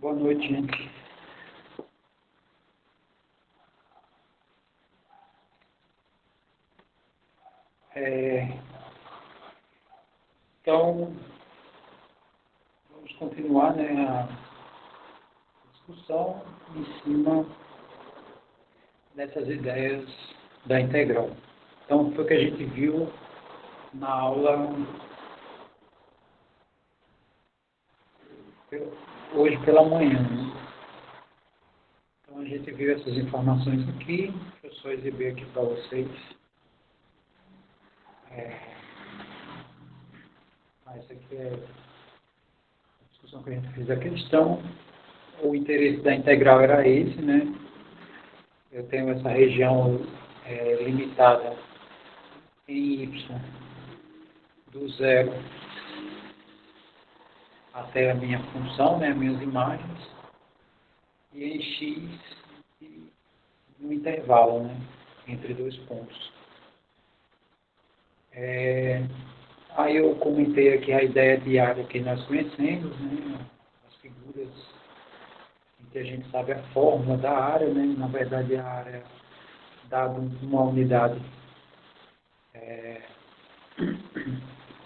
Boa noite, gente. Então, vamos continuar, a discussão em cima dessas ideias da integral. Então, foi o que a gente viu na aula hoje pela manhã. Então, a gente viu essas informações aqui. Deixa eu só exibir aqui para vocês. Essa aqui é a discussão que a gente fez. A questão, o interesse da integral era esse, né? Eu tenho essa região limitada em y do zero até a minha função, né, as minhas imagens, e em x no intervalo, né, entre dois pontos. Aí eu comentei aqui a ideia de área que nós conhecemos, né, as figuras em que a gente sabe a fórmula da área, né, na verdade a área dado uma unidade.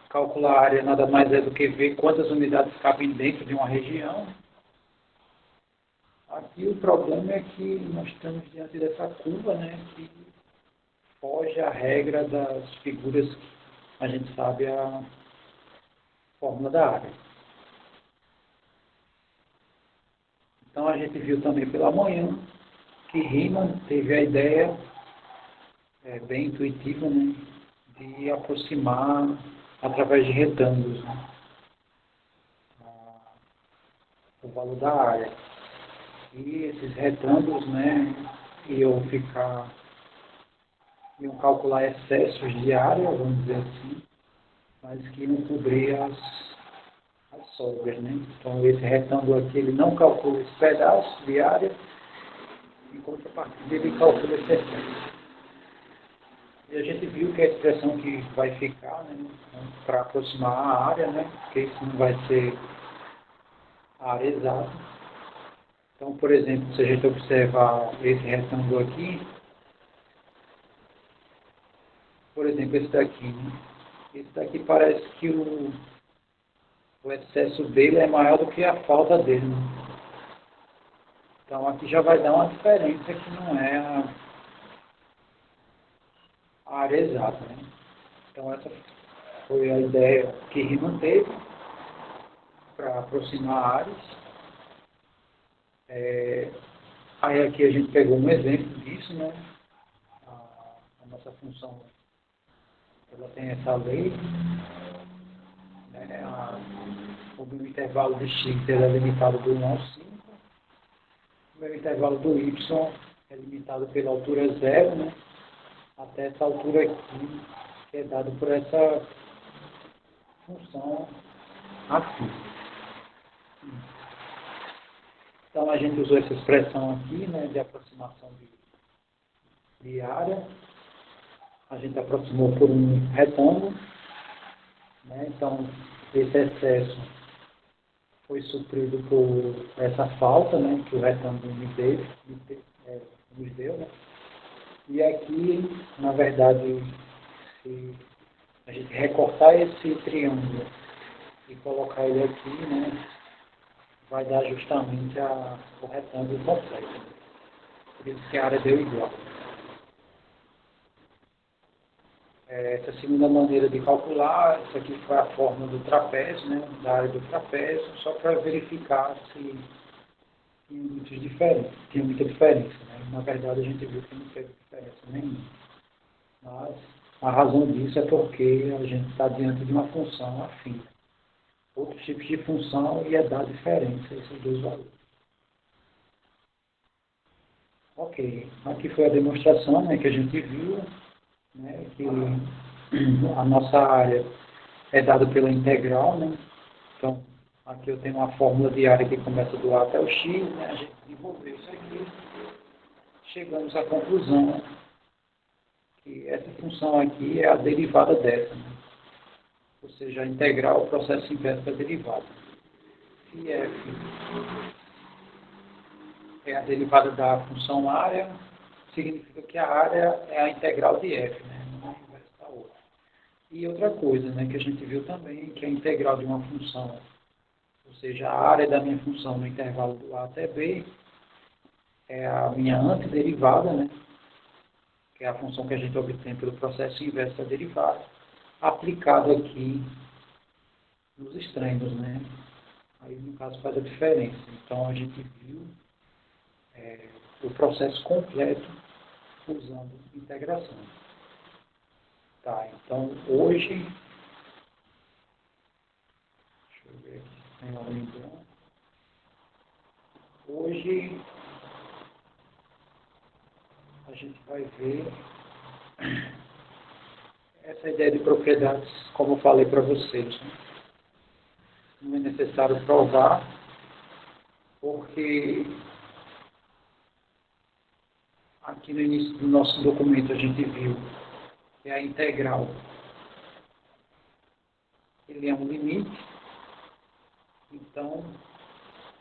Calcular a área nada mais é do que ver quantas unidades cabem dentro de uma região. Aqui o problema é que nós estamos diante dessa curva, né, que foge à regra das figuras que a gente sabe a fórmula da área. Então a gente viu também pela manhã que Riemann teve a ideia bem intuitiva, né, de aproximar através de retângulos, né, o valor da área. E esses retângulos, né, iam calcular excessos de área, vamos dizer assim, mas que iam cobrir as sobras, né? Então esse retângulo aqui, ele não calcula esse pedaço de área, em contrapartida ele calcula esse excesso. E a gente viu que a expressão que vai ficar, né, para aproximar a área, né, porque isso não vai ser a área exata. Então, por exemplo, se a gente observar esse retângulo aqui, por exemplo, esse daqui, né? Esse daqui parece que o excesso dele é maior do que a falta dele, né? Então, aqui já vai dar uma diferença que não é a área exata, né? Então, essa foi a ideia que Riemann teve para aproximar áreas. Aí aqui a gente pegou um exemplo disso, né? A nossa função, ela tem essa lei, né? O meu intervalo de x é limitado do 1 ao 5. O meu intervalo do y é limitado pela altura 0, né? Até essa altura aqui, que é dado por essa função aqui. Então, a gente usou essa expressão aqui, né, de aproximação de área. A gente aproximou por um retângulo, né? Então, esse excesso foi suprido por essa falta, né, que o retângulo nos deu, né? E aqui, na verdade, se a gente recortar esse triângulo e colocar ele aqui, né, vai dar justamente o retângulo completo. Por isso que a área deu igual. Essa segunda maneira de calcular, essa aqui foi a forma do trapézio, né, da área do trapézio, só para verificar se tinha muita diferença. Né? Na verdade, a gente viu que não teve diferença nenhuma. Mas a razão disso é porque a gente está diante de uma função afim. Outros tipos de função ia dar diferença esses dois valores. Ok, aqui foi a demonstração, né, que a gente viu, né, que a nossa área é dada pela integral, né? Então, aqui eu tenho uma fórmula de área que começa do A até o x, né? A gente desenvolveu isso aqui, chegamos à conclusão que essa função aqui é a derivada dessa, né? Ou seja, a integral, o processo inverso da derivada. Se f é a derivada da função área, significa que a área é a integral de f, né? Não é a inversa da outra. E outra coisa, né, que a gente viu também, que a integral de uma função, ou seja, a área da minha função no intervalo do a até b, é a minha antiderivada, né, que é a função que a gente obtém pelo processo inverso da derivada, aplicado aqui nos extremos, né? Aí, no caso, faz a diferença. Então, a gente viu o processo completo usando integração. Tá, então, hoje, deixa eu ver aqui se tem algum branco. Hoje, a gente vai ver essa ideia de propriedades, como eu falei para vocês, né? Não é necessário provar, porque aqui no início do nosso documento a gente viu que a integral ele é um limite, então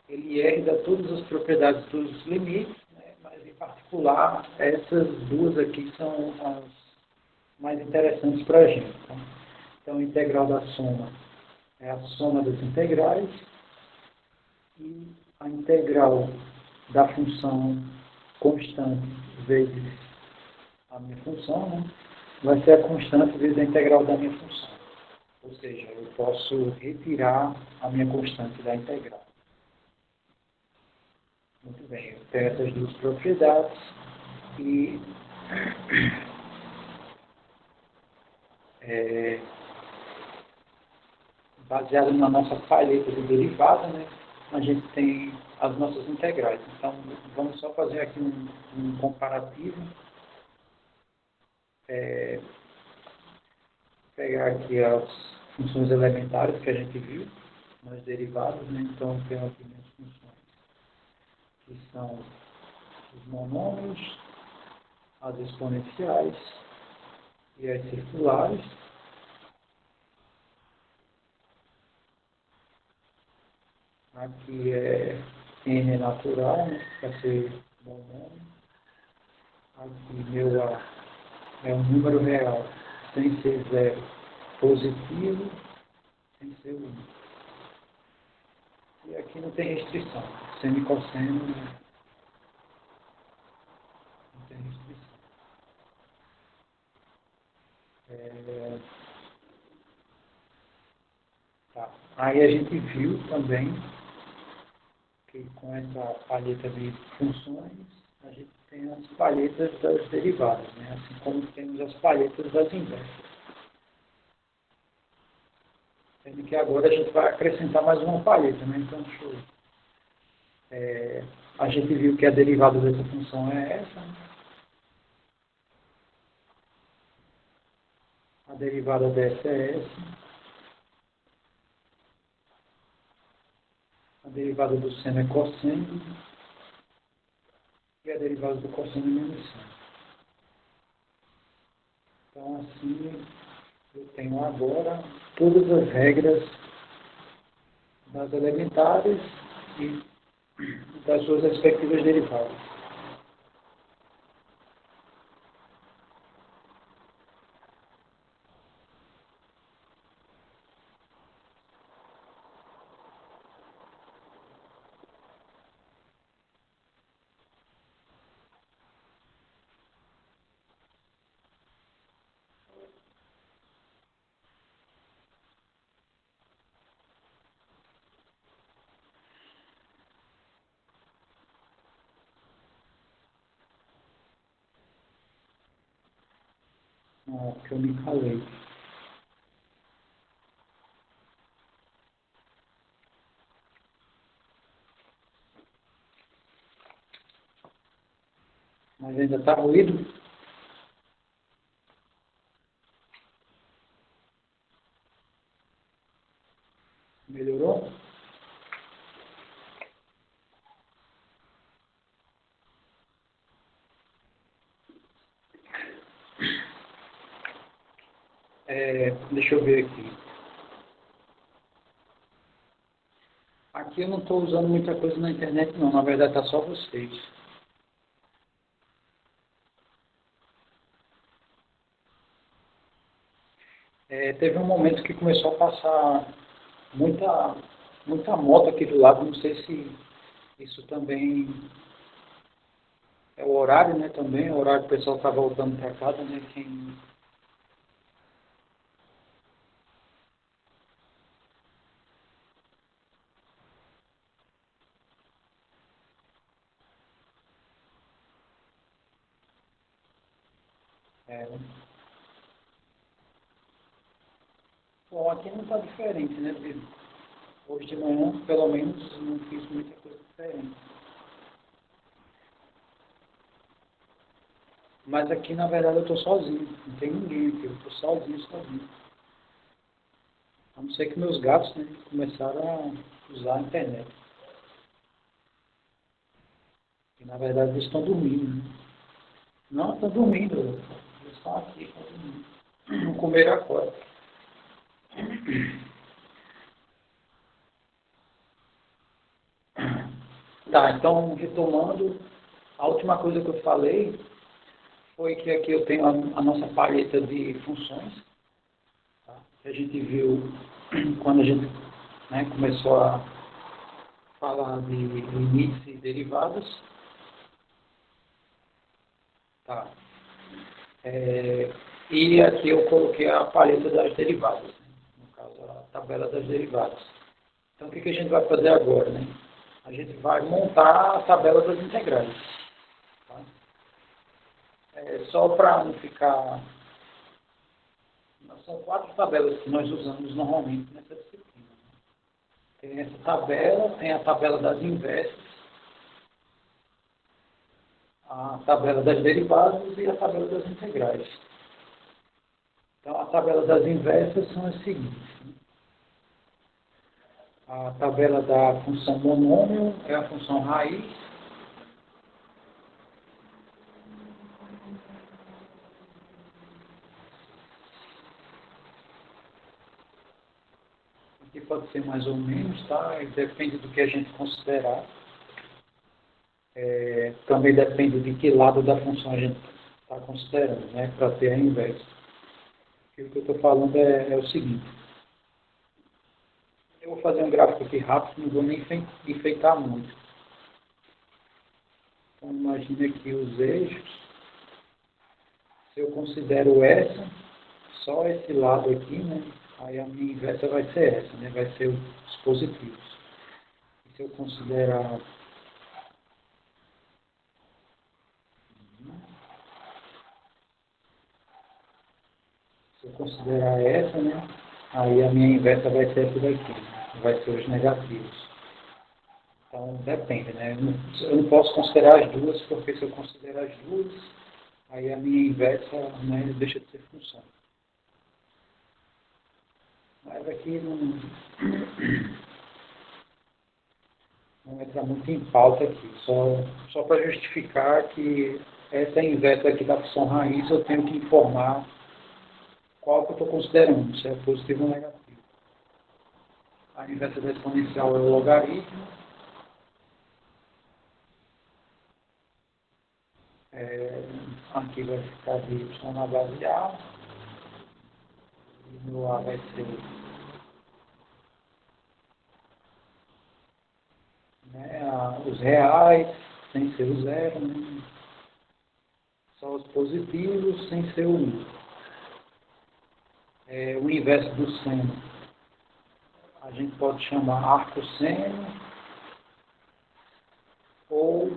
ele herda todas as propriedades dos limites, né? Mas em particular essas duas aqui são as mais interessantes para a gente. Tá? Então a integral da soma é a soma das integrais e a integral da função constante vezes a minha função, né? Vai ser a constante vezes a integral da minha função. Ou seja, eu posso retirar a minha constante da integral. Muito bem, eu tenho essas duas propriedades e baseado na nossa palheta de derivada, né, a gente tem as nossas integrais. Então, vamos só fazer aqui um comparativo. Pegar aqui as funções elementares que a gente viu nas derivadas, né? Então, tem aqui minhas funções, que são os monômios, as exponenciais e as circulares. Aqui é n natural, né? Para ser monômio. Aqui meu A é um número real, sem ser zero, positivo, sem ser 1. E aqui não tem restrição. Seno e cosseno não tem restrição. Tá. Aí a gente viu também que com essa palheta de funções, a gente tem as palhetas das derivadas, né? Assim como temos as palhetas das inversas. Sendo que agora a gente vai acrescentar mais uma palheta, né? Então, deixa eu... a gente viu que a derivada dessa função é essa, né? A derivada dessa é essa. A derivada do seno é cosseno. E a derivada do cosseno é menos seno. Então, assim, eu tenho agora todas as regras das elementares e das suas respectivas derivadas. Ah, que eu me calei. Mas ainda está ruído? Melhorou? Deixa eu ver aqui. Aqui eu não estou usando muita coisa na internet não, na verdade está só vocês. Teve um momento que começou a passar muita moto aqui do lado, não sei se isso também é o horário, né, também, o horário que o pessoal está voltando para casa, né, quem... É, bom, aqui não está diferente, né, hoje de manhã, pelo menos, não fiz muita coisa diferente. Mas aqui, na verdade, eu estou sozinho, não tem ninguém aqui, eu estou sozinho. A não ser que meus gatos, né, começaram a usar a internet. E, na verdade, eles estão dormindo, né? Não, estão dormindo. Eles estão aqui, estão dormindo. Não comeram agora. Tá, então, retomando, a última coisa que eu falei foi que aqui eu tenho a nossa paleta de funções, tá? Que a gente viu quando a gente, né, começou a falar de limites e derivadas. Tá. E aqui eu coloquei a paleta das derivadas, né? No caso, a tabela das derivadas. Então, o que a gente vai fazer agora, né? A gente vai montar a tabela das integrais. Tá? Só para não ficar... São 4 tabelas que nós usamos normalmente nessa disciplina. Tem essa tabela, tem a tabela das inversas, a tabela das derivadas e a tabela das integrais. Então, a tabela das inversas são as seguintes. A tabela da função monômio é a função raiz. Aqui pode ser mais ou menos, tá? Depende do que a gente considerar. Também depende de que lado da função a gente está considerando, né? Para ter a inversa. O que eu estou falando é o seguinte. Eu vou fazer um gráfico aqui rápido, não vou nem enfeitar muito. Então, imagine aqui os eixos. Se eu considero essa, só esse lado aqui, né? Aí a minha inversa vai ser essa, né? Vai ser os positivos. E se eu considerar... Se eu considerar essa, né? Aí a minha inversa vai ser essa daqui, né? Vai ser os negativos. Então, depende, né? Eu não posso considerar as duas, porque se eu considerar as duas, aí a minha inversa, né, deixa de ser função. Mas aqui não entra muito em pauta aqui. Só para justificar que essa inversa aqui da função raiz, eu tenho que informar qual que eu estou considerando, se é positivo ou negativo. A inversa da exponencial é o logaritmo. Aqui vai ficar de y na base A. E no A vai ser, né, os reais, sem ser o zero, né? Só os positivos, sem ser o 1. O inverso do seno, a gente pode chamar arcosseno ou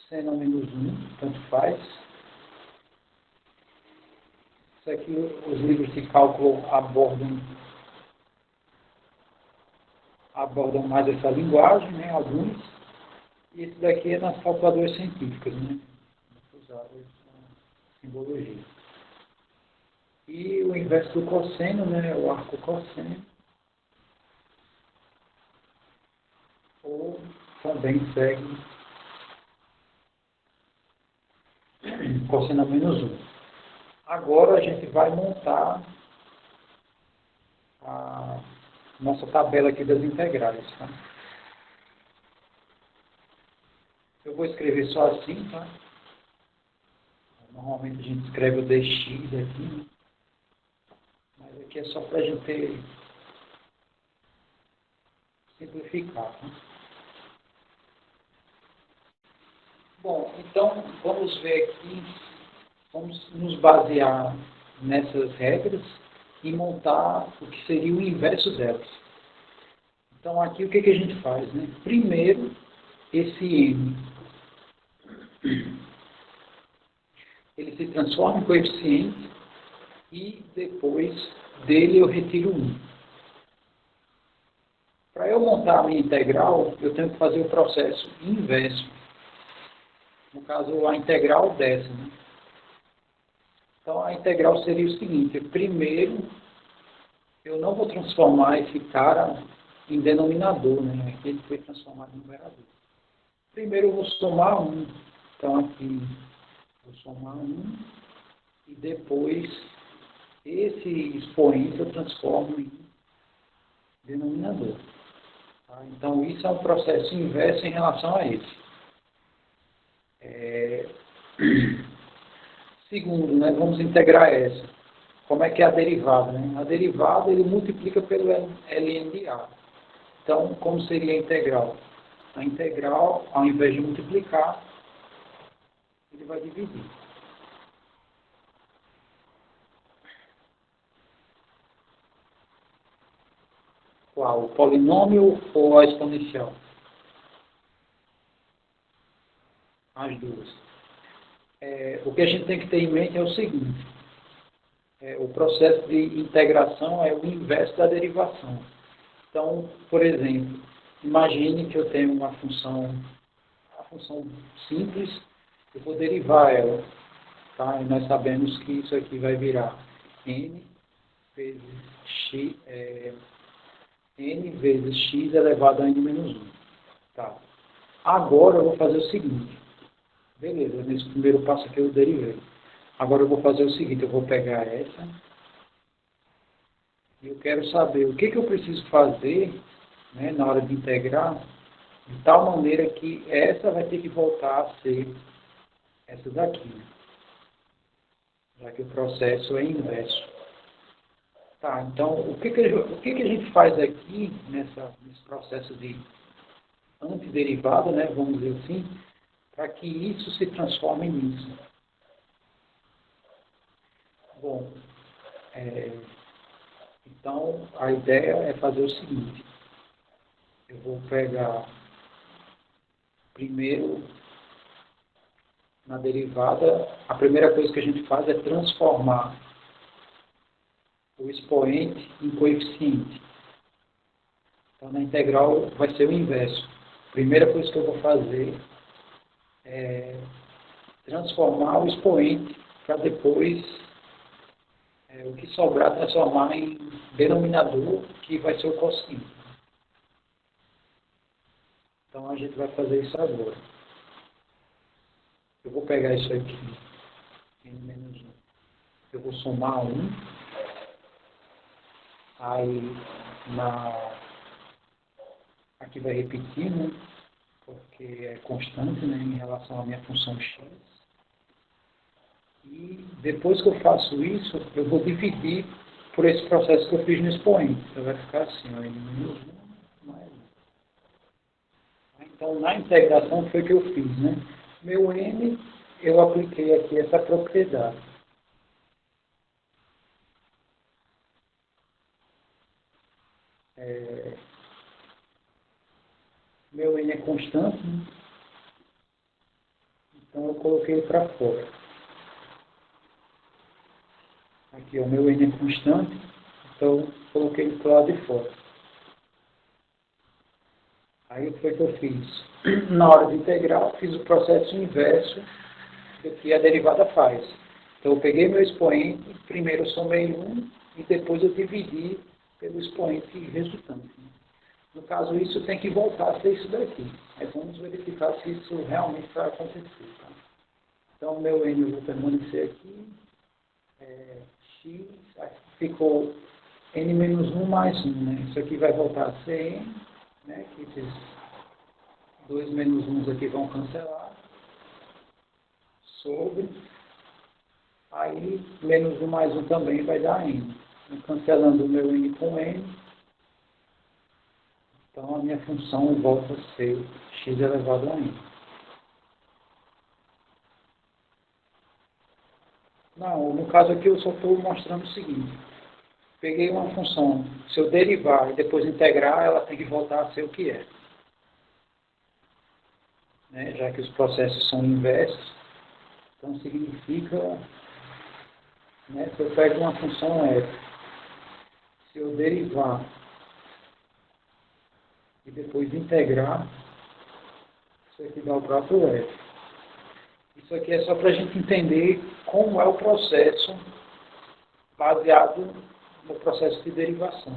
seno menos 1, tanto faz. Isso aqui os livros de cálculo abordam mais essa linguagem, né, alguns. E esse daqui é nas calculadoras científicas, né, usadas na simbologia. E o inverso do cosseno, né, o arco cosseno, ou também segue cosseno menos 1. Agora a gente vai montar a nossa tabela aqui das integrais. Tá? Eu vou escrever só assim, tá? Normalmente a gente escreve o dx aqui, né? Mas aqui é só para a gente simplificar, né? Bom, então vamos ver aqui, vamos nos basear nessas regras e montar o que seria o inverso delas. Então aqui o que a gente faz, né? Primeiro, esse m, ele se transforma em coeficiente e depois dele eu retiro 1. Para eu montar a minha integral, eu tenho que fazer o processo inverso. No caso, a integral dessa, né? Então, a integral seria o seguinte: primeiro, eu não vou transformar esse cara em denominador, né? Aqui ele foi transformado em numerador. Primeiro, eu vou somar 1. Então, aqui, vou somar 1. E depois, esse expoente eu transformo em denominador. Tá? Então, isso é um processo inverso em relação a esse. Segundo, né, vamos integrar essa. Como é que é a derivada? Né? A derivada ele multiplica pelo ln de a. Então, como seria a integral? A integral, ao invés de multiplicar, ele vai dividir. Qual? O polinômio ou a exponencial? As duas. O que a gente tem que ter em mente é o seguinte. O processo de integração é o inverso da derivação. Então, por exemplo, imagine que eu tenho uma função simples, eu vou derivar ela. Tá? E nós sabemos que isso aqui vai virar n vezes x elevado a n menos 1. Tá? Agora eu vou fazer o seguinte. Beleza, nesse primeiro passo aqui eu derivei. Agora eu vou fazer o seguinte, eu vou pegar essa e eu quero saber o que eu preciso fazer, né, na hora de integrar, de tal maneira que essa vai ter que voltar a ser essa daqui, né? Já que o processo é inverso. Tá, então o que a gente faz aqui nesse processo de antiderivada, né, vamos dizer assim, para que isso se transforme nisso? Bom, então a ideia é fazer o seguinte: eu vou pegar primeiro na derivada, a primeira coisa que a gente faz é transformar o expoente em coeficiente. Então na integral vai ser o inverso. A primeira coisa que eu vou fazer é transformar o expoente para depois o que sobrar transformar em denominador, que vai ser o quociente. Então a gente vai fazer isso agora. Eu vou pegar isso aqui, n menos 1. Eu vou somar 1. Aí aqui vai repetir, né? Porque é constante, né, em relação à minha função x. E depois que eu faço isso, eu vou dividir por esse processo que eu fiz no expoente. Então vai ficar assim, ó, n menos 1 mais 1. Então na integração foi o que eu fiz, né? Meu n, eu apliquei aqui essa propriedade. Meu n é constante, né? Então eu coloquei ele para fora. Aqui, o meu n é constante, então eu coloquei ele para o lado de fora. Aí o que foi que eu fiz? Na hora de integrar, fiz o processo inverso do que a derivada faz. Então eu peguei meu expoente, primeiro eu somei 1 e depois eu dividi pelo expoente resultante. No caso, isso tem que voltar a ser isso daqui. Aí vamos verificar se isso realmente vai acontecer. Tá? Então, meu n eu vou permanecer aqui. X, aqui ficou n menos 1 mais 1. Né? Isso aqui vai voltar a ser n, né? Que esses 2 menos 1 aqui vão cancelar. Sobre. Aí, menos 1 mais 1 também vai dar n. Cancelando o meu n com n. Então, a minha função volta a ser x elevado a n. Não, no caso aqui eu só estou mostrando o seguinte. Peguei uma função, se eu derivar e depois integrar, ela tem que voltar a ser o que é. Né? Já que os processos são inversos, então significa, né, se eu pego uma função f, se eu derivar e depois integrar, isso aqui dá o próprio f. Isso aqui é só para a gente entender como é o processo baseado no processo de derivação.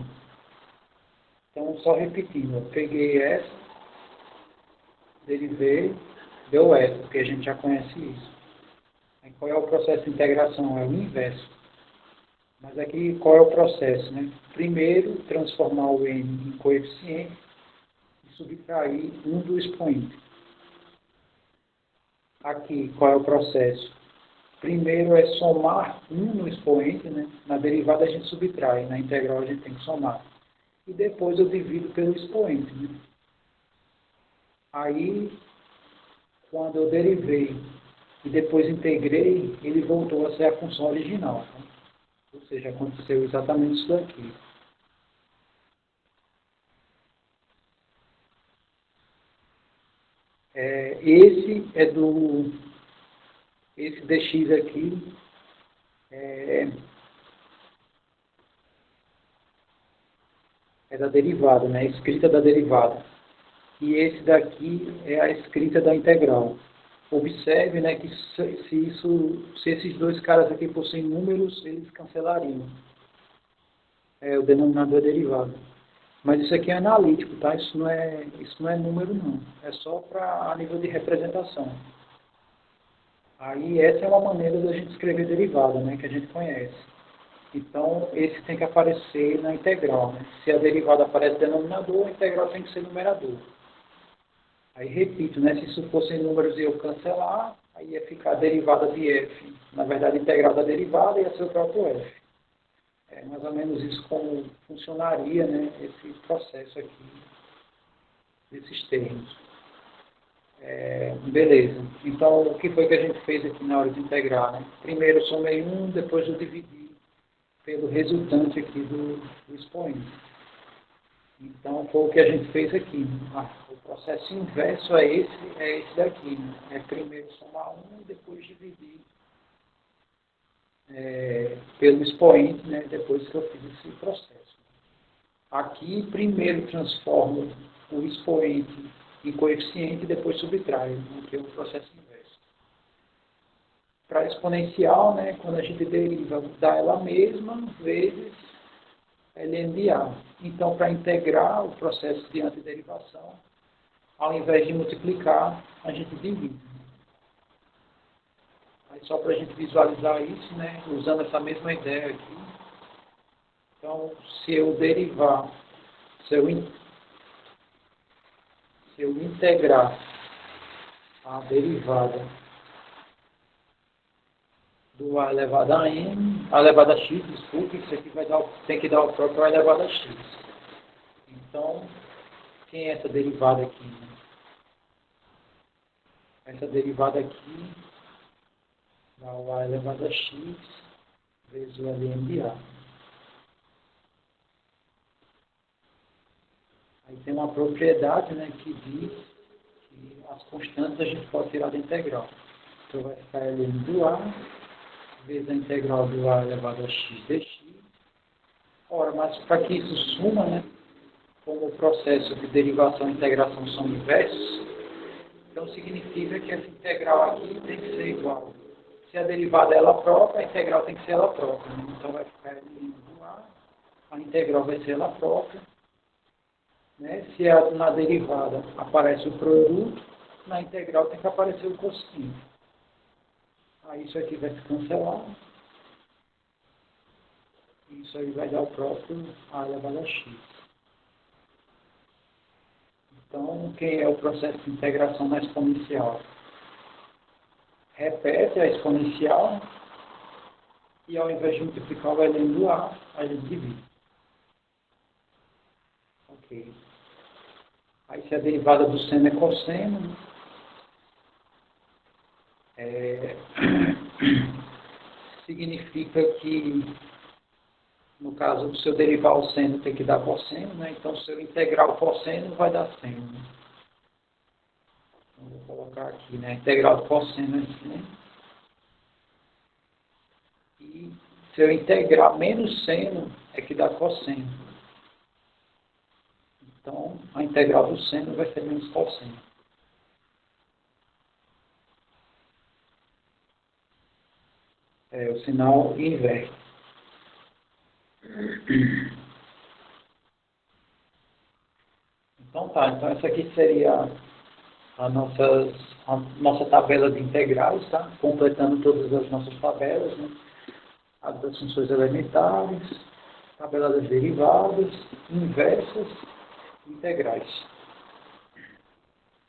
Então, só repetindo, eu peguei essa, derivei, deu essa, porque a gente já conhece isso. Aí, qual é o processo de integração? É o inverso. Mas aqui, qual é o processo? Né? Primeiro, transformar o n em coeficiente e subtrair um do expoente. Aqui, qual é o processo? Primeiro é somar um no expoente, né? Na derivada a gente subtrai, na integral a gente tem que somar. E depois eu divido pelo expoente. Né? Aí, quando eu derivei e depois integrei, ele voltou a ser a função original. Tá? Ou seja, aconteceu exatamente isso daqui. Esse dx aqui é da derivada, né? A escrita da derivada. E esse daqui é a escrita da integral. Observe, né, que se esses dois caras aqui fossem números, eles cancelariam. O denominador é derivado. Mas isso aqui é analítico, tá? Isso não é número, não. É só a nível de representação. Aí essa é uma maneira da gente escrever derivada, né, que a gente conhece. Então, esse tem que aparecer na integral. Né? Se a derivada aparece denominador, a integral tem que ser numerador. Aí repito, né, se isso fosse em números e eu cancelar, aí ia ficar a derivada de f. Na verdade, a integral da derivada ia ser o próprio f. É mais ou menos isso como funcionaria, né, esse processo aqui, desses termos. Beleza. Então, o que foi que a gente fez aqui na hora de integrar? Né? Primeiro eu somei 1, depois eu dividi pelo resultante aqui do expoente. Então, foi o que a gente fez aqui. O processo inverso é esse daqui. Né? É primeiro somar 1 e depois dividir pelo expoente, né? Depois que eu fiz esse processo. Aqui, primeiro transformo o expoente em coeficiente e depois subtraio, né? Que é o processo inverso. Para exponencial, né? Quando a gente deriva, dá ela mesma vezes ln de A. Então, para integrar o processo de antiderivação, ao invés de multiplicar, a gente divide. Aí, só para a gente visualizar isso, né, usando essa mesma ideia aqui. Então, se eu derivar, se eu integrar a derivada do A elevado a N, A elevado a X, desculpe, isso aqui tem que dar o próprio A elevado a X. Então, quem é essa derivada aqui? Né? Essa derivada aqui dá o A elevado a X vezes o ln de A. Aí tem uma propriedade, né, que diz que as constantes a gente pode tirar da integral. Então vai ficar ln do A vezes a integral do A elevado a X dx. Ora, mas para que isso suma, né, como o processo de derivação e integração são inversos, então significa que essa integral aqui tem que ser igual. Se a derivada é ela própria, a integral tem que ser ela própria. Né? Então vai ficar ln do A integral vai ser ela própria. Né? Se na derivada aparece o produto, na integral tem que aparecer o cosquinho. Aí isso aqui vai se cancelar. Isso aí vai dar o próprio A elevado a X. Então, quem é o processo de integração na exponencial? Repete a exponencial e ao invés de multiplicar o ln do A, a gente divide. Ok. Aí se a derivada do seno é cosseno, significa que, no caso, se eu derivar o seno tem que dar cosseno, né? Então se eu integrar o cosseno vai dar seno. Né? Então, vou colocar aqui, né? Integral do cosseno é seno. E se eu integrar menos seno é que dá cosseno. Então a integral do seno vai ser menos cosseno. O sinal inverte. Então tá, então essa aqui seria a nossa tabela de integrais, tá? Completando todas as nossas tabelas, né? A das funções elementares, tabela das derivadas, inversas e integrais.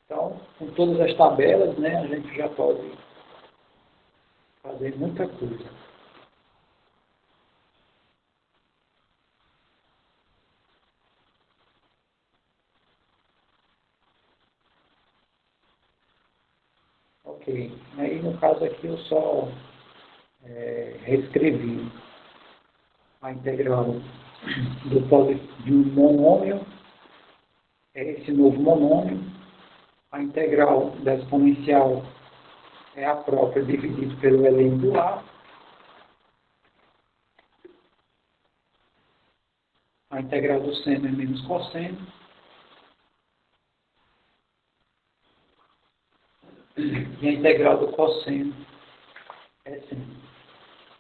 Então, com todas as tabelas, né, a gente já pode fazer muita coisa. Ok. Aí, no caso aqui, eu só reescrevi a integral de um monômio, esse novo monômio. A integral da exponencial é a própria dividido pelo ln do A. A integral do seno é menos cosseno. E a integral do cosseno é seno.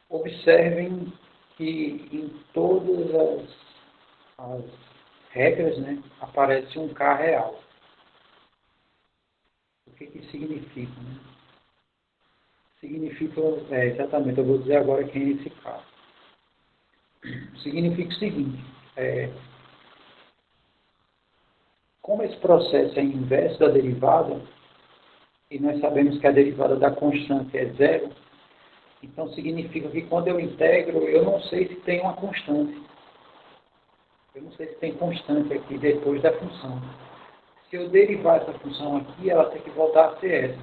Observem que em todas as regras, né, aparece um K real. O que que significa? Né? Significa, exatamente, eu vou dizer agora quem é esse K. Significa o seguinte, como esse processo é inverso da derivada, e nós sabemos que a derivada da constante é zero, então significa que quando eu integro, eu não sei se tem uma constante. Eu não sei se tem constante aqui depois da função. Se eu derivar essa função aqui, ela tem que voltar a ser essa.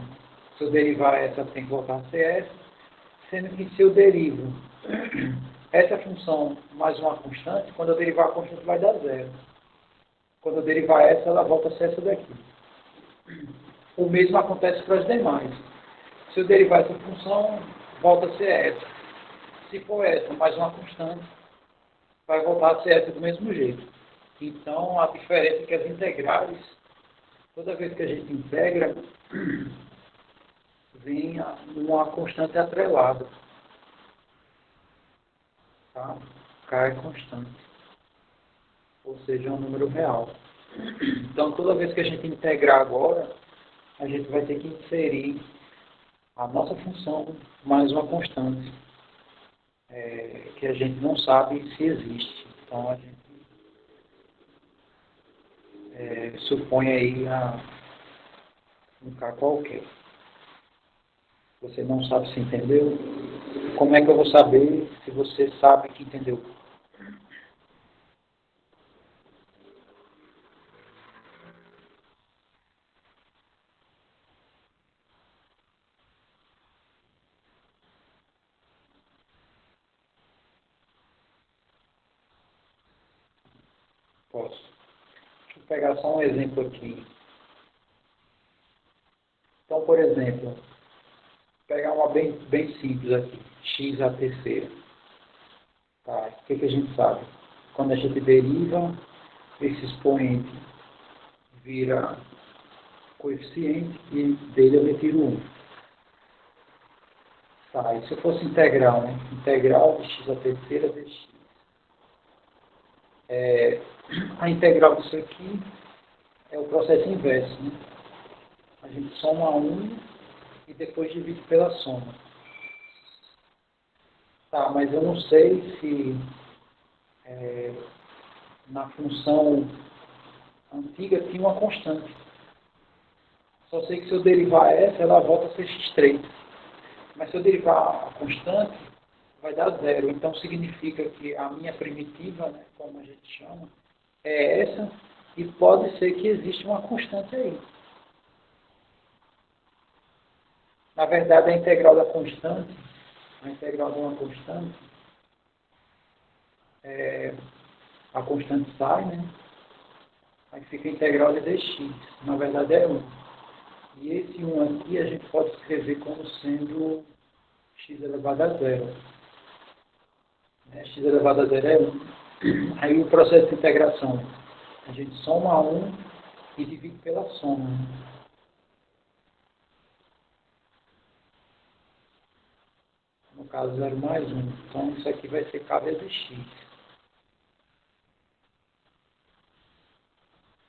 Se eu derivar essa, tem que voltar a ser essa. Sendo que se eu derivo essa função mais uma constante, quando eu derivar a constante vai dar zero. Quando eu derivar essa, ela volta a ser essa daqui. O mesmo acontece para as demais. Se eu derivar essa função, volta a ser essa. Se for essa mais uma constante, vai voltar a ser essa do mesmo jeito. Então, a diferença é que as integrais, toda vez que a gente integra, vem uma constante atrelada. Tá? K é constante. Ou seja, é um número real. Então, toda vez que a gente integrar agora, a gente vai ter que inserir a nossa função mais uma constante, que a gente não sabe se existe. Então, a gente supõe aí um K qualquer. Você não sabe se entendeu? Como é que eu vou saber se você sabe que entendeu? Posso. Deixa eu pegar só um exemplo aqui. Então, por exemplo, pegar uma bem simples aqui. X à terceira. Tá? O que a gente sabe? Quando a gente deriva, esse expoente vira coeficiente e dele eu retiro 1. Tá, e se eu fosse integral, né? Integral de x à terceira dx. A integral disso aqui é o processo inverso, né? A gente soma 1 e depois divide pela soma. Tá, mas eu não sei se na função antiga tinha uma constante. Só sei que se eu derivar essa, ela volta a ser x3. Mas se eu derivar a constante, vai dar zero. Então significa que a minha primitiva, né, como a gente chama, é essa, e pode ser que exista uma constante aí. Na verdade, a integral da constante, a integral de uma constante, a constante sai, né? Aí fica a integral de dx. Na verdade é 1. E esse 1 aqui a gente pode escrever como sendo x elevado a zero. Né? X elevado a zero é 1. Aí o processo de integração, a gente soma 1 e divide pela soma. No caso, 0 mais 1. Então, isso aqui vai ser k vezes x.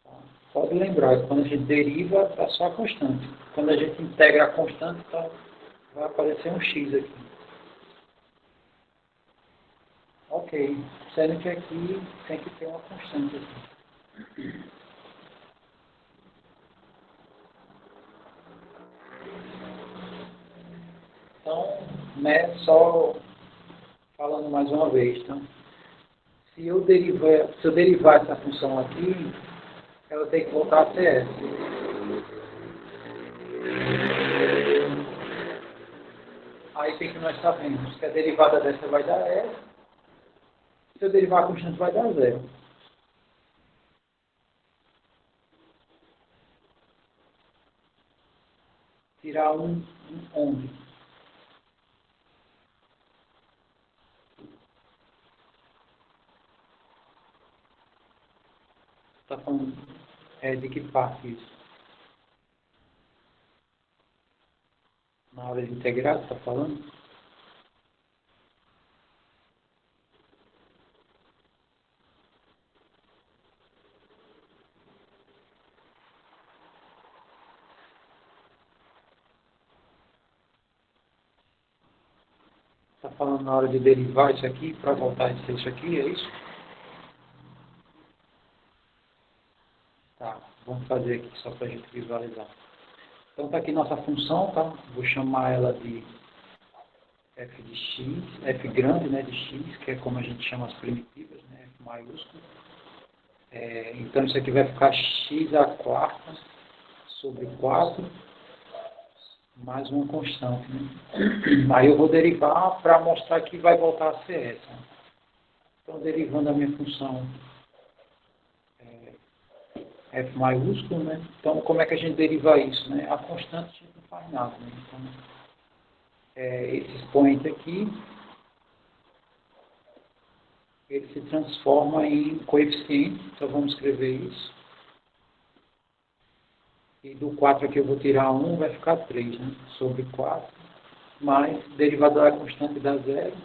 Tá? Pode lembrar que quando a gente deriva, é só a constante. Quando a gente integra a constante, então, vai aparecer um x aqui. Ok. Sendo que aqui tem que ter uma constante aqui. Então, né, só falando mais uma vez, tá? Se eu derivar essa função aqui, ela tem que voltar a ser S. Aí o que nós sabemos? Que a derivada dessa vai dar S. Se eu derivar a constante, vai dar zero. Tirar um onde? Está falando de que parte isso? Na hora de integrar, está falando? Está falando na hora de derivar isso aqui, para voltar a ser isso aqui, é isso? Tá, vamos fazer aqui só para a gente visualizar. Então está aqui nossa função, tá? Vou chamar ela de f de x, f grande, né, de x, que é como a gente chama as primitivas, né, f maiúsculo. Então isso aqui vai ficar x à quarta sobre 4 mais uma constante. Né? Aí eu vou derivar para mostrar que vai voltar a ser essa. Então, derivando a minha função f maiúsculo, né? Então, como é que a gente deriva isso? Né? A constante a gente não faz nada. Né? Então, esse expoente aqui, ele se transforma em coeficiente. Então, vamos escrever isso. E do 4 aqui eu vou tirar 1, vai ficar 3, né? Sobre 4, mais derivada da constante dá zero.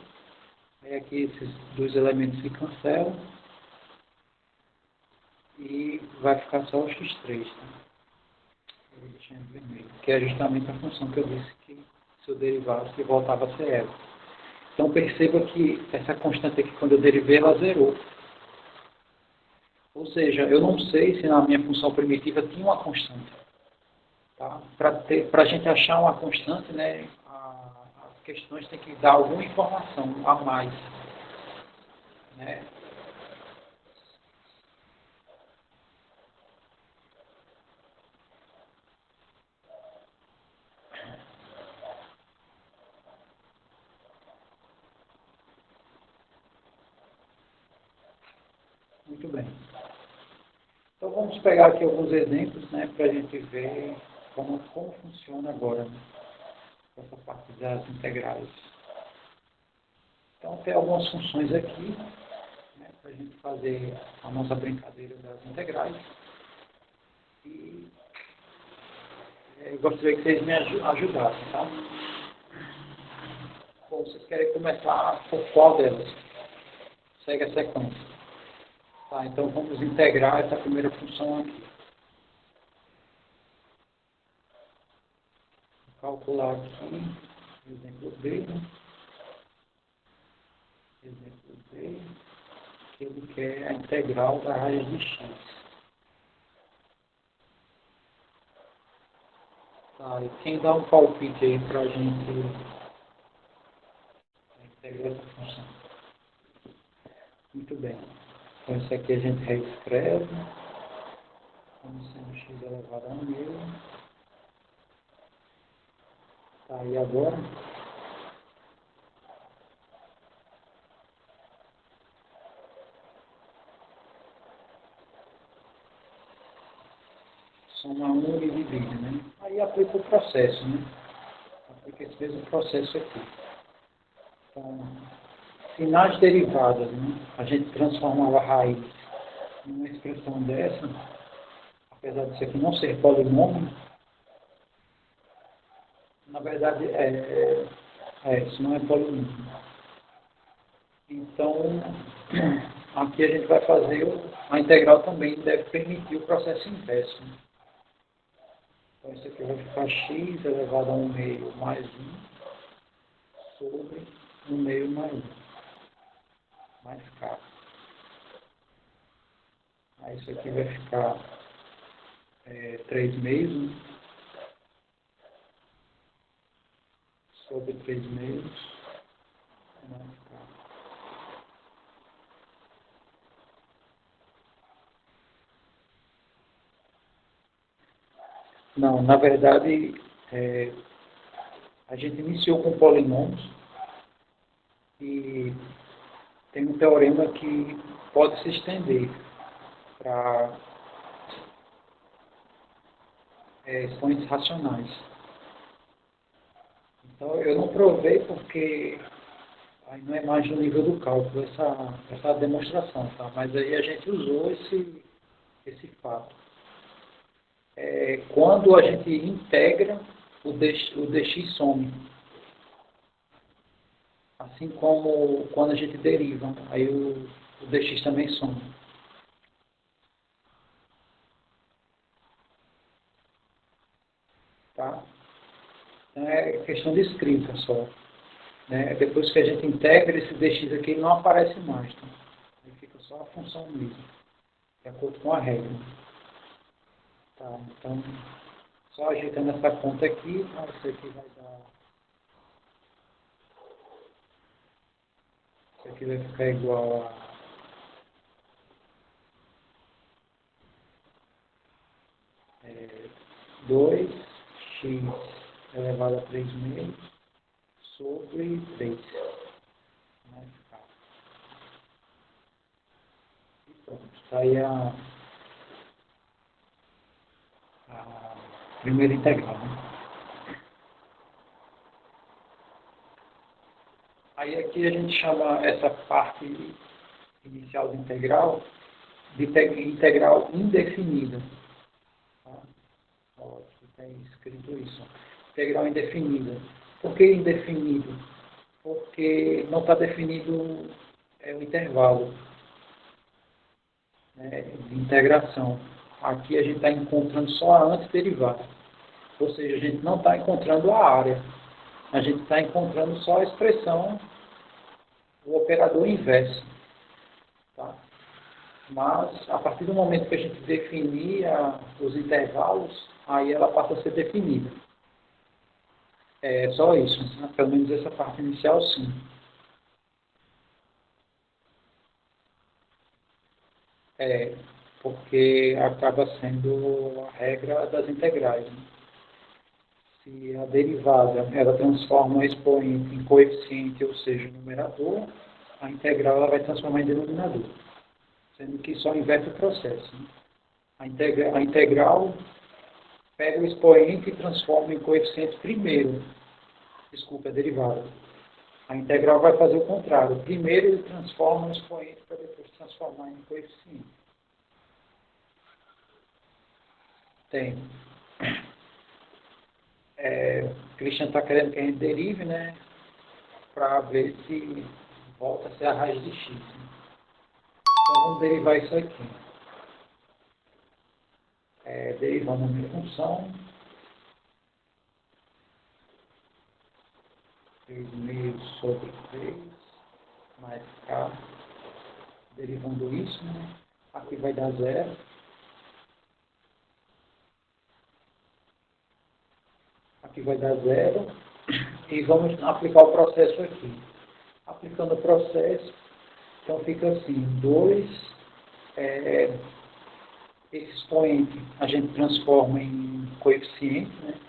Aí aqui esses dois elementos se cancelam. E vai ficar só o x3, tá? Que é justamente a função que eu disse que se eu derivasse voltava a ser ela. Então perceba que essa constante aqui, quando eu derivei, ela zerou. Ou seja, eu não sei se na minha função primitiva tinha uma constante. Tá? Para a gente achar uma constante, né, as questões têm que dar alguma informação a mais. Né? Muito bem. Então vamos pegar aqui alguns exemplos, né, para a gente ver como funciona agora, né, essa parte das integrais. Então tem algumas funções aqui, né, para a gente fazer a nossa brincadeira das integrais. E eu gostaria que vocês me ajudassem, tá? Bom, vocês querem começar por qual delas? Segue a sequência. Tá, então vamos integrar essa primeira função aqui. Vou calcular aqui, exemplo B, né? Exemplo B, que ele quer a integral da raiz de x. Tá, e quem dá um palpite aí para a gente integrar essa função? Muito bem. Então, isso aqui a gente reescreve como sendo x elevado a 1.000. Tá, e agora? Soma 1 e divide, né? Aí aplica o processo, né? Aplica esse mesmo processo aqui. Então, se nas derivadas, né, a gente transformava a raiz em uma expressão dessa, apesar disso aqui não ser polinômio, na verdade, isso não é polinômio. Então, aqui a gente vai fazer, a integral também deve permitir o processo inverso. Né? Então, isso aqui vai ficar x elevado a 1/2 mais 1 sobre 1/2 mais 1, mais k. Aí isso aqui vai ficar 3/2 sobre 3/2 mais k. Não, na verdade, a gente iniciou com polinômios e tem um teorema que pode se estender para expoentes racionais. Então, eu não provei porque aí não é mais no nível do cálculo essa demonstração, tá? Mas aí a gente usou esse fato. Quando a gente integra, o dx some. Assim como quando a gente deriva, aí o dx também some. Tá? Então é questão de escrita só. Né? Depois que a gente integra, esse dx aqui não aparece mais. Tá? Aí fica só a função mesmo, de acordo com a regra. Tá? Então, só ajeitando essa conta aqui, isso aqui vai dar... Isso aqui vai ficar igual a 2x elevado a 3/2 sobre 3. Mais k. E pronto. Está aí a primeira integral. Né? Aí aqui a gente chama essa parte inicial de integral de integral indefinida. Tá? Ó, aqui tem escrito isso. Integral indefinida. Por que indefinido? Porque não está definido o intervalo, né, de integração. Aqui a gente está encontrando só a antiderivada. Ou seja, a gente não está encontrando a área. A gente está encontrando só a expressão, o operador inverso. Tá? Mas, a partir do momento que a gente definir os intervalos, aí ela passa a ser definida. É só isso, né? Pelo menos essa parte inicial, sim. Porque acaba sendo a regra das integrais. Né? Se a derivada ela transforma o expoente em coeficiente, ou seja, numerador, a integral ela vai transformar em denominador, sendo que só inverte o processo. Né? A integral pega o expoente e transforma em coeficiente primeiro. Desculpa, a derivada. A integral vai fazer o contrário. Primeiro ele transforma o expoente para depois transformar em coeficiente. Tem. Christian está querendo que a gente derive, né? Para ver se volta a ser a raiz de x. Né? Então vamos derivar isso aqui. Derivando a minha função. 3/2 sobre 3 mais k. Derivando isso, né? Aqui vai dar 0. aqui vai dar 0, e vamos aplicar o processo aqui. Aplicando o processo, então fica assim, 2, esse expoente a gente transforma em coeficiente, né?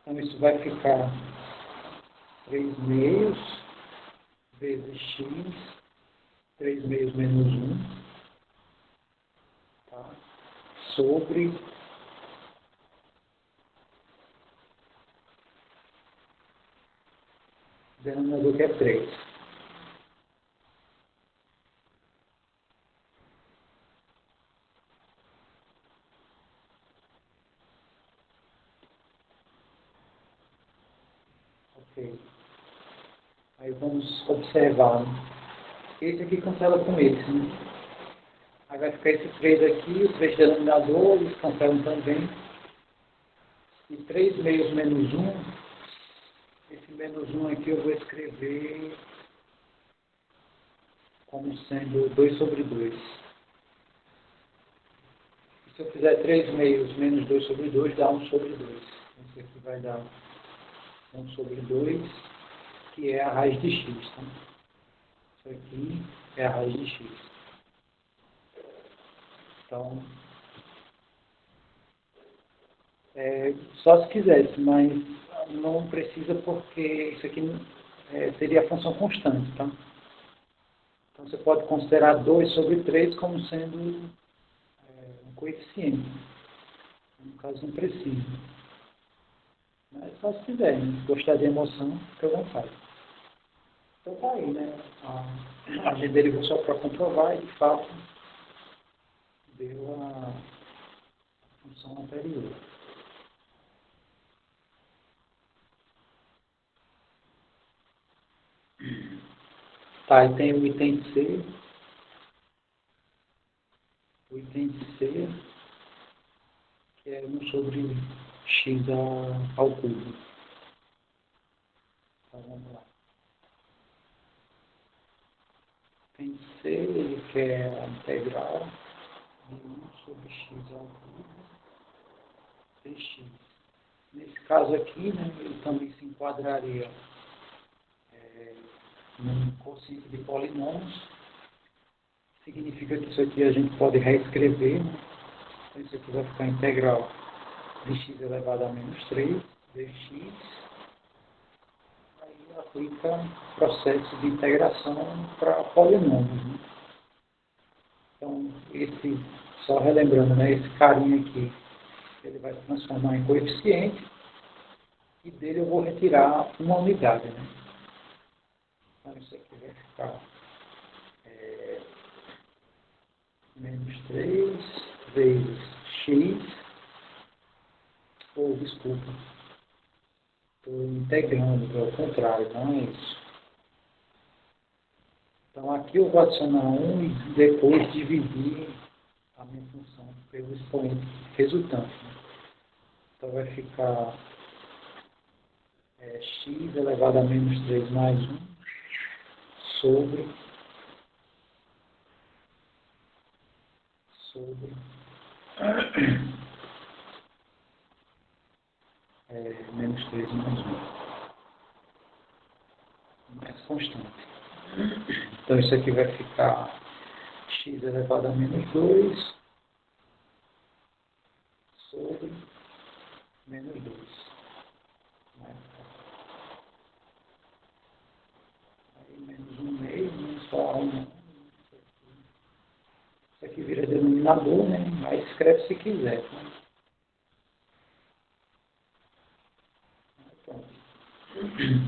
Então isso vai ficar 3 meios vezes x, 3 meios menos 1, tá? Sobre denominador que é 3. Ok. Aí vamos observar, né? Esse aqui cancela com esse, né? Aí vai ficar esse 3 aqui, os 3 denominadores cancelam também. E 3 meios menos 1, esse menos 1 aqui eu vou escrever como sendo 2 sobre 2. E se eu fizer 3 meios menos 2 sobre 2, dá 1 sobre 2. Esse aqui vai dar 1 sobre 2, que é a raiz de x. Tá? Isso aqui é a raiz de x. Então, só se quisesse, mas não precisa porque isso aqui seria a função constante. Tá? Então, você pode considerar 2 sobre 3 como sendo um coeficiente. No caso, não precisa. Mas só se quiser, né? Se gostar de emoção, fica à vontade. Então tá aí, né? A gente derivou só para comprovar e, de fato, deu a função anterior. Tá, e tem o item C. O item C, que é 1 sobre x ao cubo. Então vamos lá. O item C, ele quer a integral de 1 sobre x ao cubo dx. Nesse caso aqui, né, ele também se enquadraria num quociente de polinômios. Significa que isso aqui a gente pode reescrever, né? Então isso aqui vai ficar integral de x elevado a menos 3 dx. Aí aplica o processo de integração para polinômios. Né? Então, só relembrando, né, esse carinha aqui, ele vai se transformar em coeficiente e dele eu vou retirar uma unidade. Né? Então isso aqui vai ficar menos 3 vezes x, ou desculpa, estou integrando, é o contrário, não é isso. Então aqui eu vou adicionar 1 e depois dividir a minha função pelo expoente resultante. Né? Então vai ficar x elevado a menos 3 mais 1 sobre menos 3 mais 1. Mais constante. Então isso aqui vai ficar x elevado a menos 2 sobre menos 2. Aí menos 1 meio, né? Só 1. Isso aqui vira denominador, né? Aí escreve se quiser. Né? Pronto.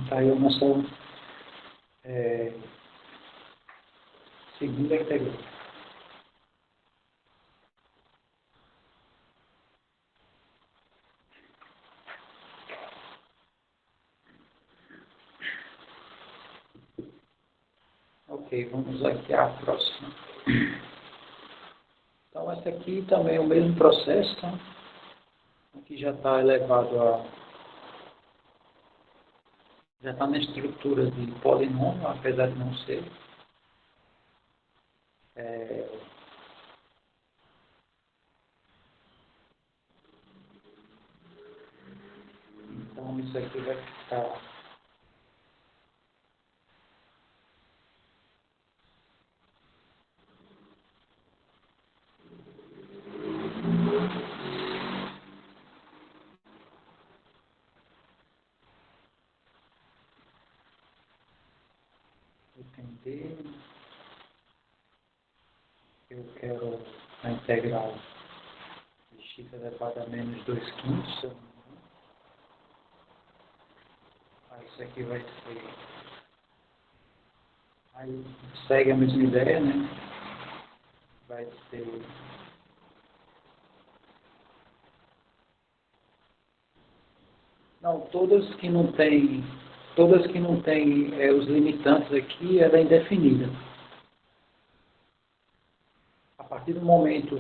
Tá aí a nossa segunda integral. Ok, vamos aqui à próxima. Então, essa aqui também é o mesmo processo, tá? Aqui já está elevado já está na estrutura de polinômio, apesar de não ser. Então, isso aqui vai ficar entender. Eu quero a integral de x elevado a menos 2 quintos, se eu não me engano. Aí isso aqui vai ser... Aí segue a mesma ideia, né? Vai ser... Não, todas que não têm os limitantes aqui, ela é indefinida. A partir do momento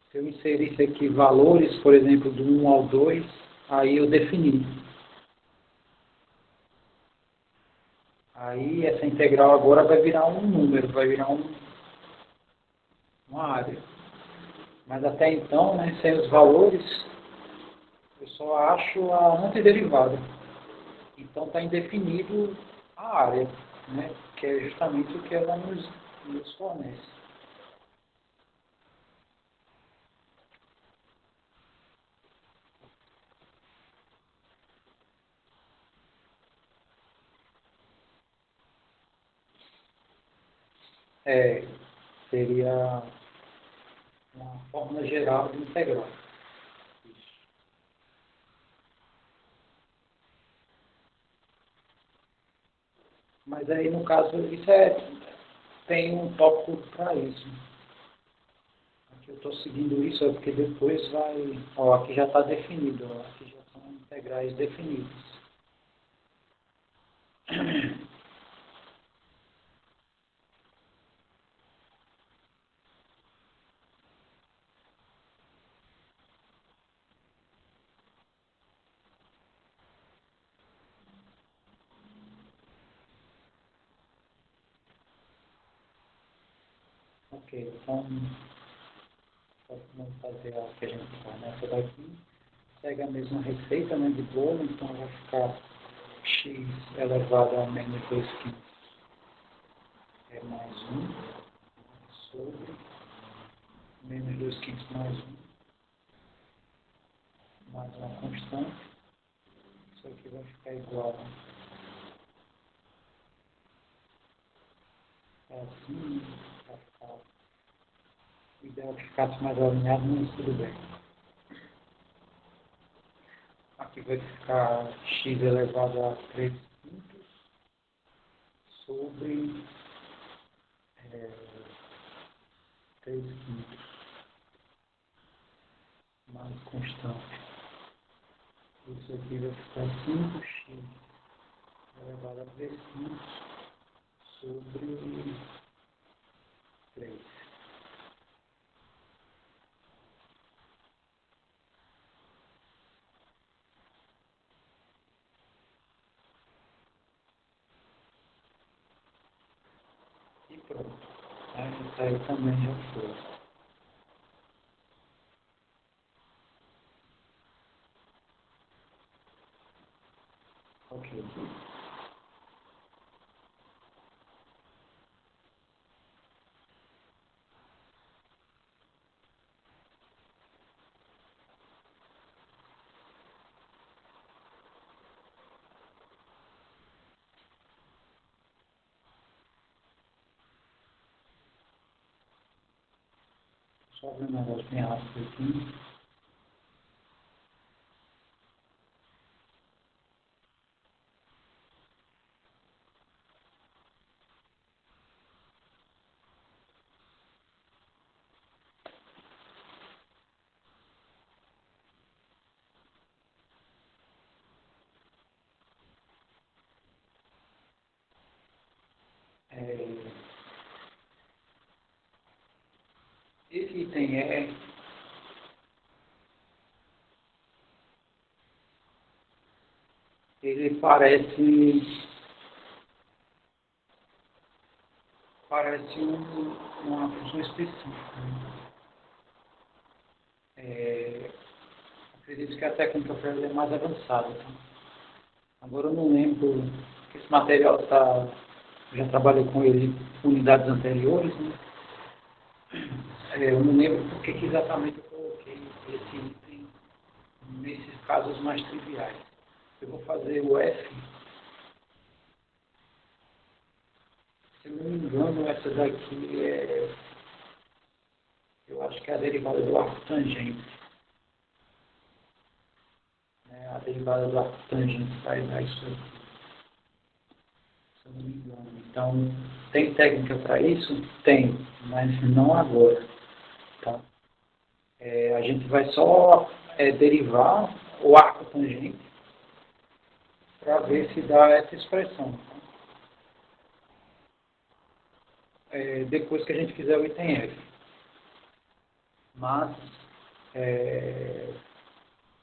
que eu inserisse aqui valores, por exemplo, do 1 ao 2, aí eu defini. Aí essa integral agora vai virar um número, vai virar uma área. Mas até então, né, sem os valores, eu só acho a antiderivada. Então está indefinido a área, né, que é justamente o que ela nos fornece. Seria uma fórmula geral de integral. Mas aí, no caso, tem um tópico para isso. Aqui eu estou seguindo isso, porque depois vai... Ó, aqui já está definido, ó, aqui já são integrais definidas. Ok, então, vamos fazer a que a gente faz nessa daqui. Segue a mesma receita, né, de bolo, então vai ficar x elevado a menos 2 quintos é mais 1 sobre menos 2 quintos mais 1 mais uma constante. Isso aqui vai ficar igual a assim, vai ficar... O ideal é que ficasse mais alinhado, mas tudo bem. Aqui vai ficar x elevado a 3 quintos sobre 3 quintos mais constante. Isso aqui vai ficar 5x elevado a 3 quintos sobre 3. E pronto. Aí também já foi. Ok. Só ver um negócio bem rápido aqui. Esse item ele parece uma função específica. Né? Acredito que a técnica para ele é mais avançada. Tá? Agora eu não lembro, esse material já trabalhei com ele em unidades anteriores, né? Eu não lembro porque que exatamente eu coloquei esse item nesses casos mais triviais. Eu vou fazer o F, se eu não me engano, essa daqui eu acho que é a derivada do arco tangente. A derivada do arco tangente vai dar isso aqui, se eu não me engano. Então, tem técnica para isso? Tem, mas não agora. Tá? A gente vai só derivar o arco tangente para ver se dá essa expressão. Tá? Depois que a gente fizer o item F. Mas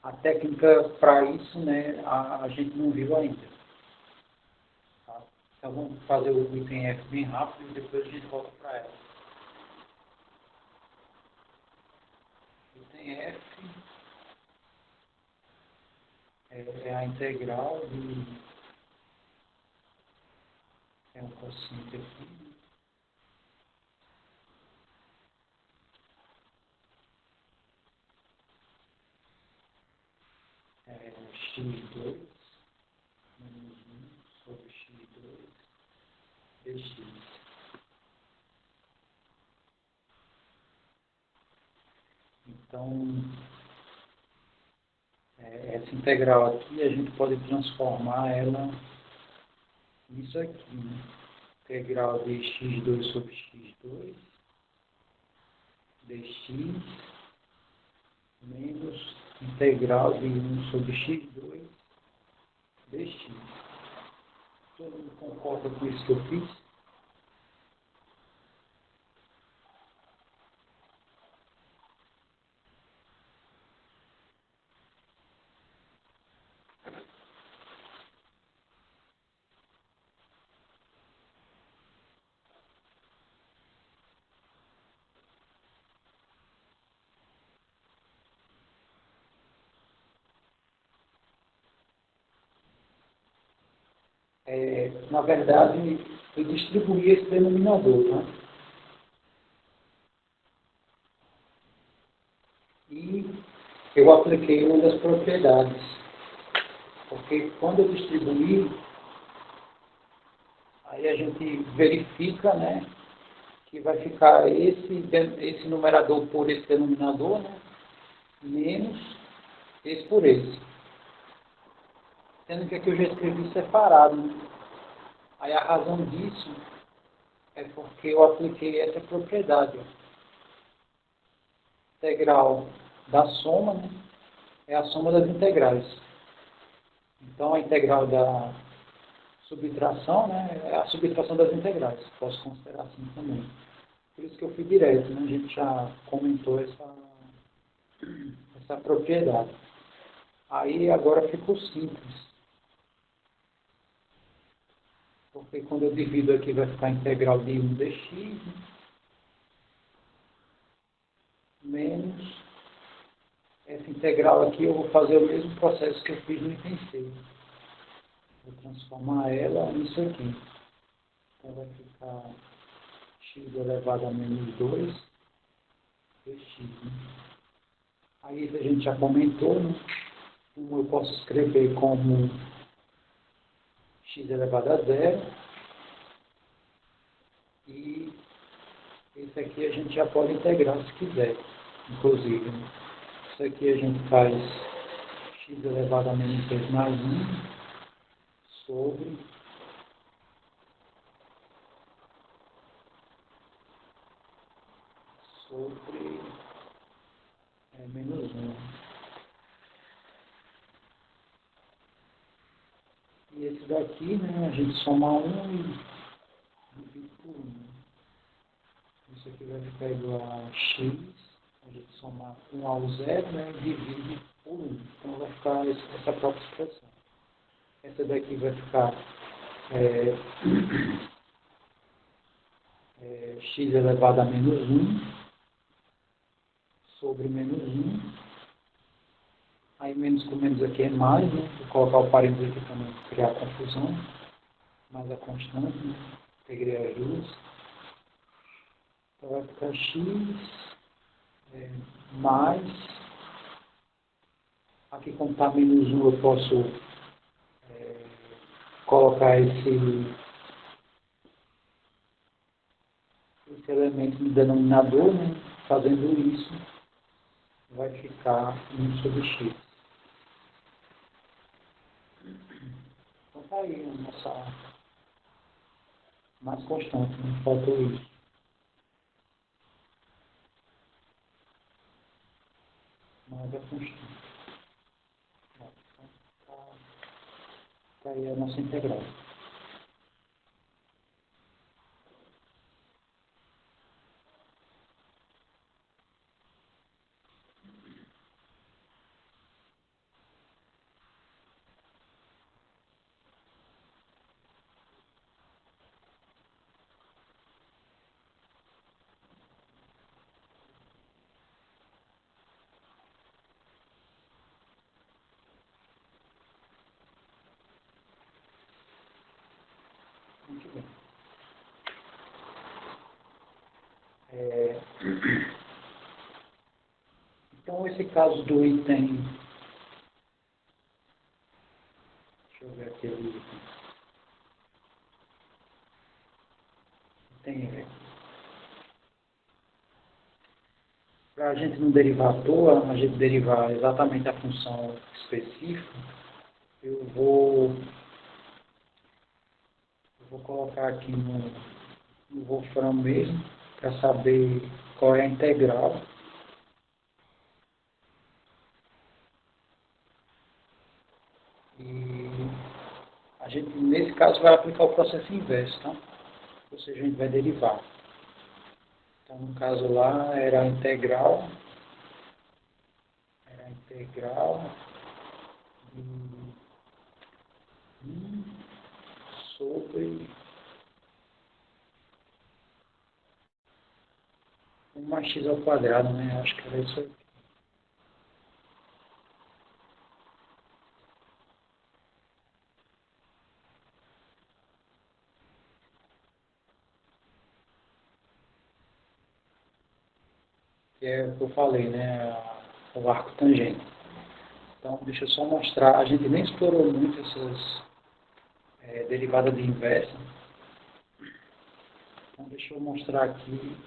a técnica para isso, né, a gente não viu ainda. Tá? Então vamos fazer o item F bem rápido e depois a gente volta para ela. Item F é a integral de... um quociente aqui. X2 menos 1 sobre X2 dx. Então, essa integral aqui, a gente pode transformar ela nisso aqui, né? Integral de x2 sobre x2 dx menos integral de 1 sobre x2 dx. Todo mundo concorda com isso que eu fiz? Na verdade, eu distribuí esse denominador, tá? E eu apliquei uma das propriedades. Porque quando eu distribuir, aí a gente verifica, né, que vai ficar esse numerador por esse denominador, né, menos esse por esse. Sendo que aqui eu já escrevi separado. Né? Aí a razão disso é porque eu apliquei essa propriedade. Ó. Integral da soma, né, é a soma das integrais. Então a integral da subtração, né, é a subtração das integrais. Posso considerar assim também. Por isso que eu fui direto, né? A gente já comentou essa propriedade. Aí agora ficou simples. Porque quando eu divido aqui vai ficar a integral de 1 dx, né? Menos essa integral aqui, eu vou fazer o mesmo processo que eu fiz no item 6. Vou transformar ela nisso aqui. Então vai ficar x elevado a menos 2 dx. Né? Aí a gente já comentou, né? Eu posso escrever como x elevado a 0. E esse aqui a gente já pode integrar se quiser, inclusive. Né? Isso aqui a gente faz x elevado a menos 2 mais 1 sobre menos 1. E esse daqui, né, a gente soma 1 e divide por 1. Isso aqui vai ficar igual a x, a gente soma 1 ao 0, né, e divide por 1. Então vai ficar essa própria expressão. Essa daqui vai ficar x elevado a menos 1 sobre menos 1. Aí menos com menos aqui é mais, né? Vou colocar o parênteses aqui para não criar confusão. Mais a constante, né? Peguei as duas. Então vai ficar x mais. Aqui como está menos 1 eu posso colocar esse elemento no denominador, né? Fazendo isso, vai ficar 1 sobre x. Então está aí a nossa mais constante, não faltou isso. Mais a constante. Então, está aí a nossa integral. Muito bem. Então, esse caso do item, deixa eu ver aquele item, para a gente não derivar à toa, a gente derivar exatamente a função específica, eu vou colocar aqui no Wolfram mesmo, para saber qual é a integral. E a gente, nesse caso, vai aplicar o processo inverso, tá? Ou seja, a gente vai derivar. Então, no caso lá, era a integral de 1 sobre 1 mais x ao quadrado, né? Acho que era isso aí. Que é o que eu falei, né? O arco tangente. Então, deixa eu só mostrar. A gente nem explorou muito essas derivadas de inversa. Então, deixa eu mostrar aqui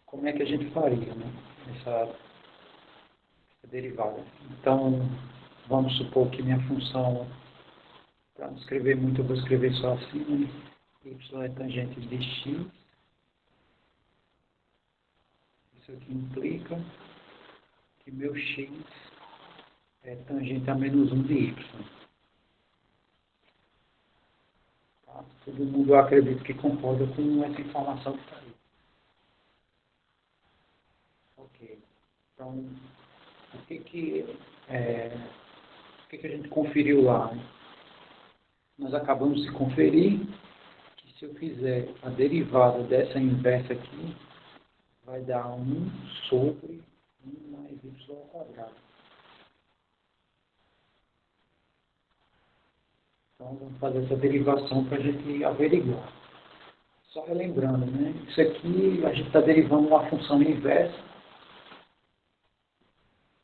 como é que a gente faria, né? Essa derivada. Então, vamos supor que minha função, para não escrever muito, eu vou escrever só assim, né? Y é tangente de x. Isso aqui implica que meu x é tangente a menos 1 de y. Tá? Todo mundo, eu acredito que concorda com essa informação que está aí. Ok. Então, o que a gente conferiu lá? Né? Nós acabamos de conferir que se eu fizer a derivada dessa inversa aqui, vai dar 1 sobre 1 mais y ao quadrado. Então, vamos fazer essa derivação para a gente averiguar. Só relembrando, né? Isso aqui, a gente está derivando uma função inversa.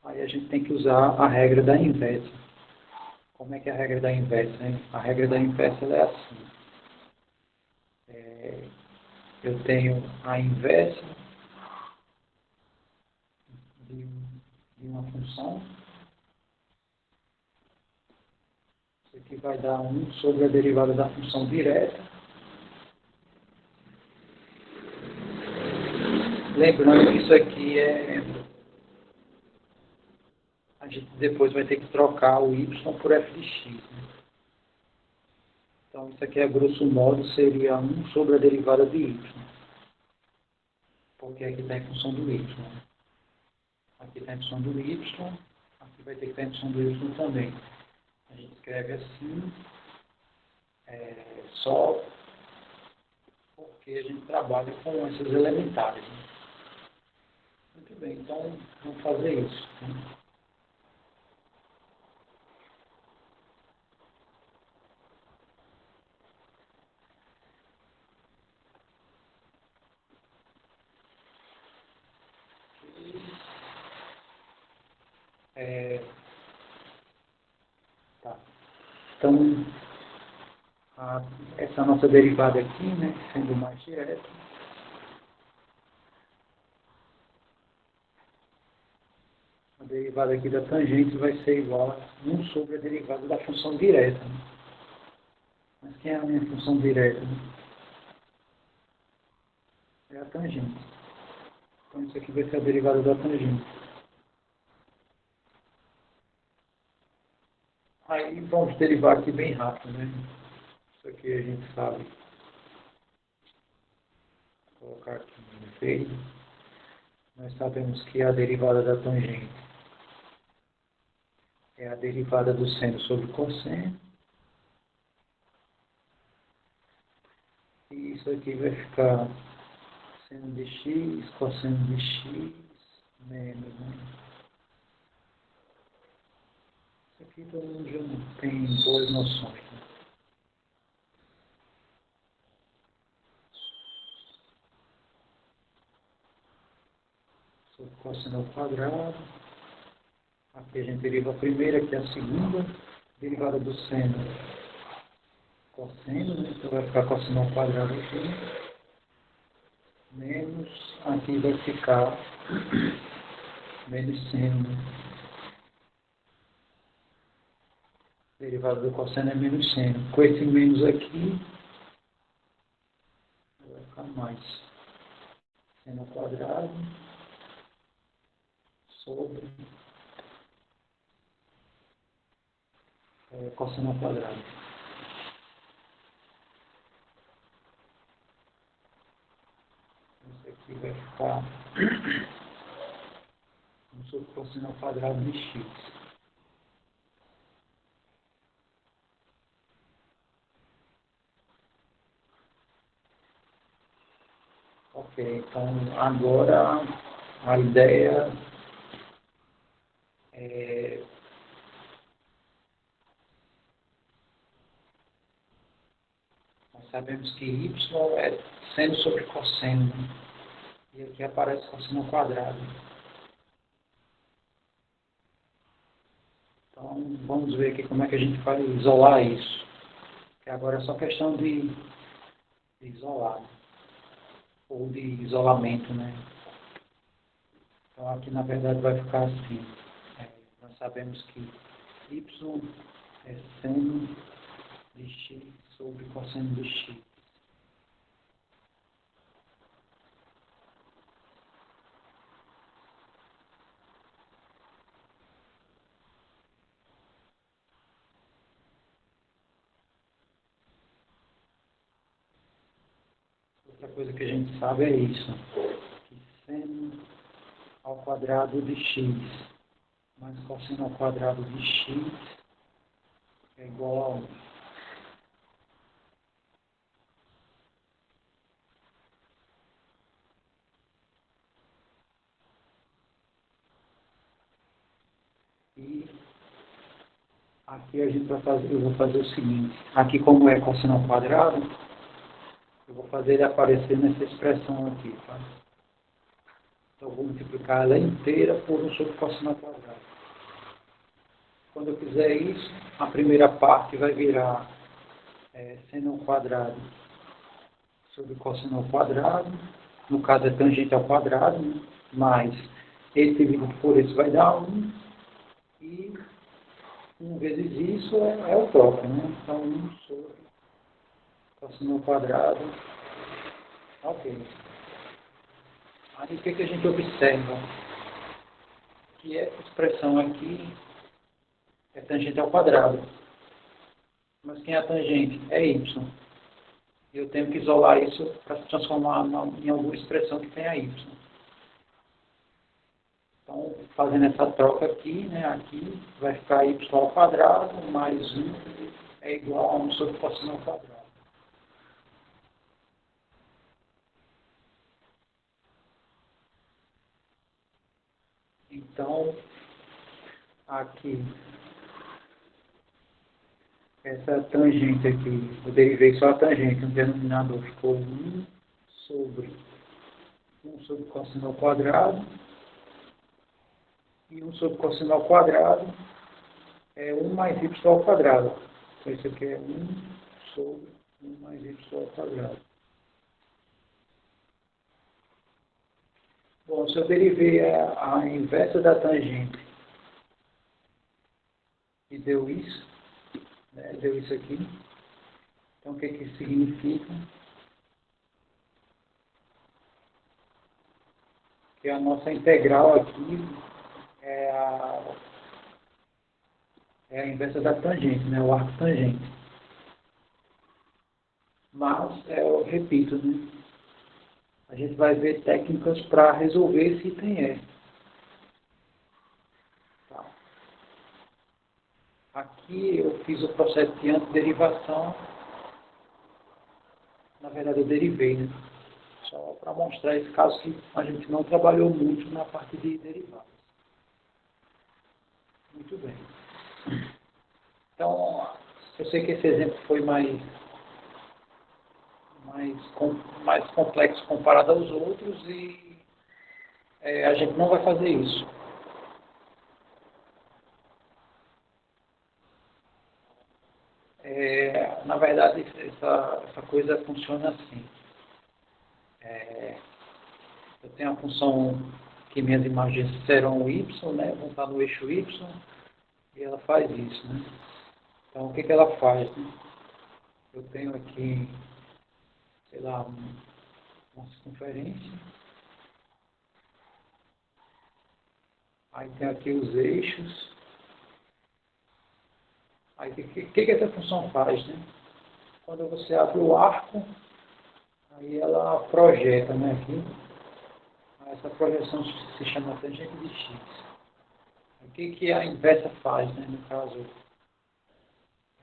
Aí a gente tem que usar a regra da inversa. Como é que é a regra da inversa? Hein? A regra da inversa é assim. Eu tenho a inversa de uma função. Isso aqui vai dar 1 sobre a derivada da função direta. Lembrando que isso aqui a gente depois vai ter que trocar o y por f de x. Né? Então, isso aqui, a grosso modo, seria 1 sobre a derivada de y. Porque aqui está em função do y. Né? Aqui está em função do y, aqui vai ter que estar em função do y também. A gente escreve assim, só porque a gente trabalha com essas elementares. Né? Muito bem, então vamos fazer isso. Né? Tá. Então, essa nossa derivada aqui, né, sendo mais direta, a derivada aqui da tangente vai ser igual a 1 sobre a derivada da função direta. Né? Mas quem é a minha função direta? Né? É a tangente. Então isso aqui vai ser a derivada da tangente. Aí vamos derivar aqui bem rápido, né? Isso aqui a gente sabe. Vou colocar aqui no efeito. Nós sabemos que a derivada da tangente é a derivada do seno sobre cosseno. E isso aqui vai ficar seno de x, cosseno de x, menos, né? Isso aqui todo mundo já tem boas noções, né? Sobre cosseno ao quadrado. Aqui a gente deriva a primeira, aqui a segunda. Derivada do seno, cosseno, né? Então vai ficar cosseno ao quadrado aqui. Menos, aqui vai ficar menos seno, né? Derivada do cosseno é menos seno. Com esse menos aqui, vai ficar mais. Seno ao quadrado sobre cosseno ao quadrado. Isso aqui vai ficar 1 sobre cosseno ao quadrado de x. Ok, então agora a ideia é nós sabemos que y é seno sobre cosseno, né? E aqui aparece cosseno ao quadrado. Então vamos ver aqui como é que a gente vai isolar isso. Que agora é só questão de isolar, ou de isolamento, né? Então aqui na verdade vai ficar assim. Nós sabemos que y é seno de x sobre cosseno de x. Outra coisa que a gente sabe é isso, que seno ao quadrado de x mais cosseno ao quadrado de x é igual a 1. E aqui a gente vai fazer, eu vou fazer o seguinte, aqui como é cosseno ao quadrado, eu vou fazer ele aparecer nessa expressão aqui, tá? Então eu vou multiplicar ela inteira por 1 sobre cosseno ao quadrado. Quando eu fizer isso, a primeira parte vai virar seno ao quadrado sobre cosseno ao quadrado, no caso é tangente ao quadrado, né? Mais esse dividido por esse vai dar 1, e 1 vezes isso é o próprio, né? Então 1 sobre cosseno ao quadrado, ok. Aí o que a gente observa? Que essa expressão aqui é tangente ao quadrado. Mas quem é a tangente? É y. E eu tenho que isolar isso para se transformar em alguma expressão que tenha y. Então, fazendo essa troca aqui, né, aqui vai ficar y ao quadrado mais 1 é igual a 1 sobre cosseno ao quadrado. Então, aqui, essa tangente aqui, eu derivei só a tangente, no denominador ficou 1 sobre cosseno ao quadrado, E 1 sobre cosseno ao quadrado é 1 mais y ao quadrado. Então, isso aqui é 1 sobre 1 mais y ao quadrado. Bom, se eu derivei a inversa da tangente e deu isso, né, deu isso aqui, então o que que isso significa? Que a nossa integral aqui é a inversa da tangente, né, o arco tangente. Mas, eu repito, né, a gente vai ver técnicas para resolver esse item E. Tá. Aqui eu fiz o processo de antiderivação. Na verdade, eu derivei, né? Só para mostrar esse caso que a gente não trabalhou muito na parte de derivadas. Muito bem. Então, eu sei que esse exemplo foi mais complexo comparado aos outros e a gente não vai fazer isso. Na verdade, essa coisa funciona assim. Eu tenho a função que minhas imagens serão y, né? Vão estar no eixo y, e ela faz isso, né? Então, o que que ela faz? Né? Eu tenho aqui, sei lá, uma circunferência. Aí tem aqui os eixos. Aí, o que essa função faz, né? Quando você abre o arco, aí ela projeta, né, aqui. Essa projeção se chama tangente de x. O que que a inversa faz, né, no caso?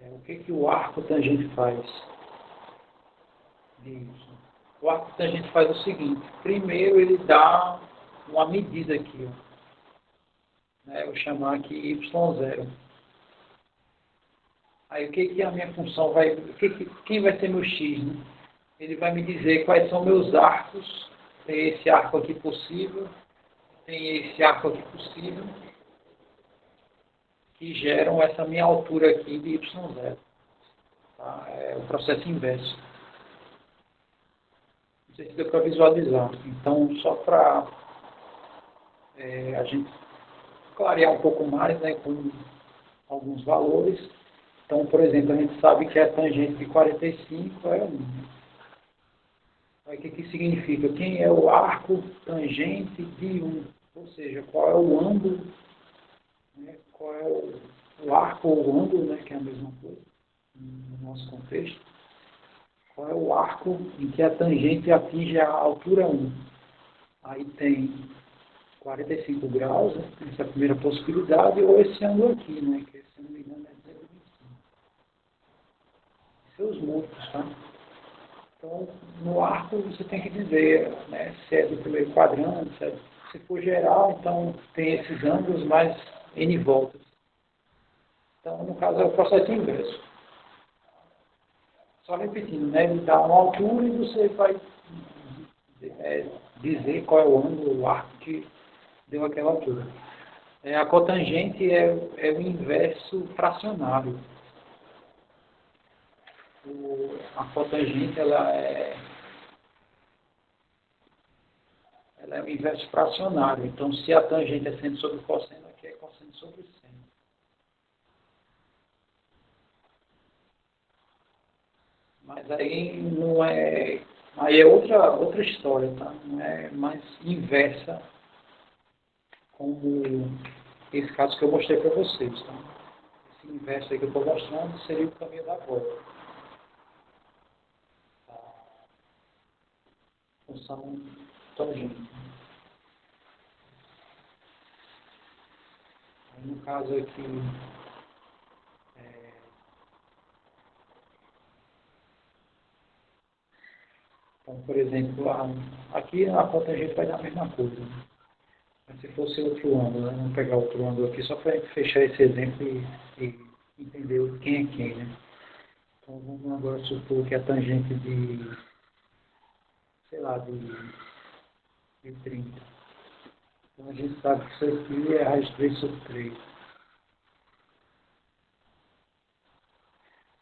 O que que o arco tangente faz? Isso. O arco tangente faz o seguinte. Primeiro ele dá uma medida aqui, ó, né, eu vou chamar aqui y0. Aí o que que a minha função vai... quem vai ser meu x, né? Ele vai me dizer quais são meus arcos. Tem esse arco aqui possível, tem esse arco aqui possível, que geram essa minha altura aqui de y0. Tá? É o processo inverso. Não sei se deu para visualizar. Então, só para a gente clarear um pouco mais, né, com alguns valores. Então, por exemplo, a gente sabe que a tangente de 45 é 1. Aí, o que que significa? Quem é o arco tangente de 1? Ou seja, qual é o ângulo, né, qual é o arco ou o ângulo, né, que é a mesma coisa, no nosso contexto. Qual é o arco em que a tangente atinge a altura 1? Aí tem 45 graus, né, essa é a primeira possibilidade, ou esse ângulo aqui, né, que se não me engano é 0,25. Seus múltiplos, tá? Então, no arco você tem que dizer, né, se é do primeiro quadrante, se for geral, então tem esses ângulos mais n voltas. Então, no caso, é o processo inverso. Só repetindo, né, ele dá uma altura e você vai dizer qual é o ângulo, o arco que deu aquela altura. A cotangente é o inverso fracionário. A cotangente ela é o inverso fracionário. Então, se a tangente é seno sobre cosseno, aqui é cosseno sobre seno. Mas aí não é... Aí é outra história, tá? Não é mais inversa como esse caso que eu mostrei para vocês, tá? Esse inverso aí que eu estou mostrando seria o caminho da volta. Função tangente. Aí, no caso aqui, então, por exemplo, aqui a cotangente vai dar a mesma coisa, né? Mas se fosse outro ângulo, né? Vamos pegar outro ângulo aqui só para fechar esse exemplo e entender quem é quem, né? Então vamos agora supor que a tangente sei lá, de 30. Então a gente sabe que isso aqui é raiz de 3 sobre 3.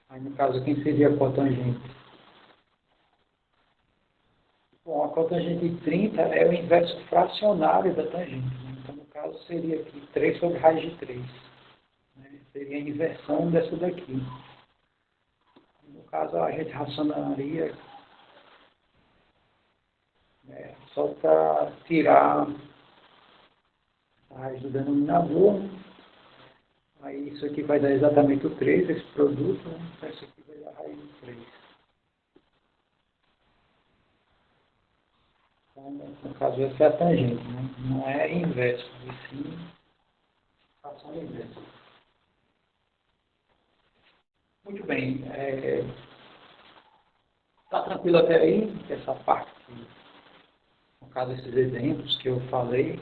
Aí no caso, quem seria a cotangente? Bom, a cotangente de 30 é o inverso fracionário da tangente. Né? Então no caso seria aqui 3 sobre raiz de 3. Né? Seria a inversão dessa daqui. No caso a gente racionaria, né, só para tirar a raiz do denominador, né? Aí isso aqui vai dar exatamente o 3, esse produto, né? Então isso aqui vai dar a raiz de 3. Então, no caso, essa é a tangente, né? Não é inverso, e sim fração inversa. Muito bem. Está tranquilo até aí, essa parte, no caso, esses exemplos que eu falei.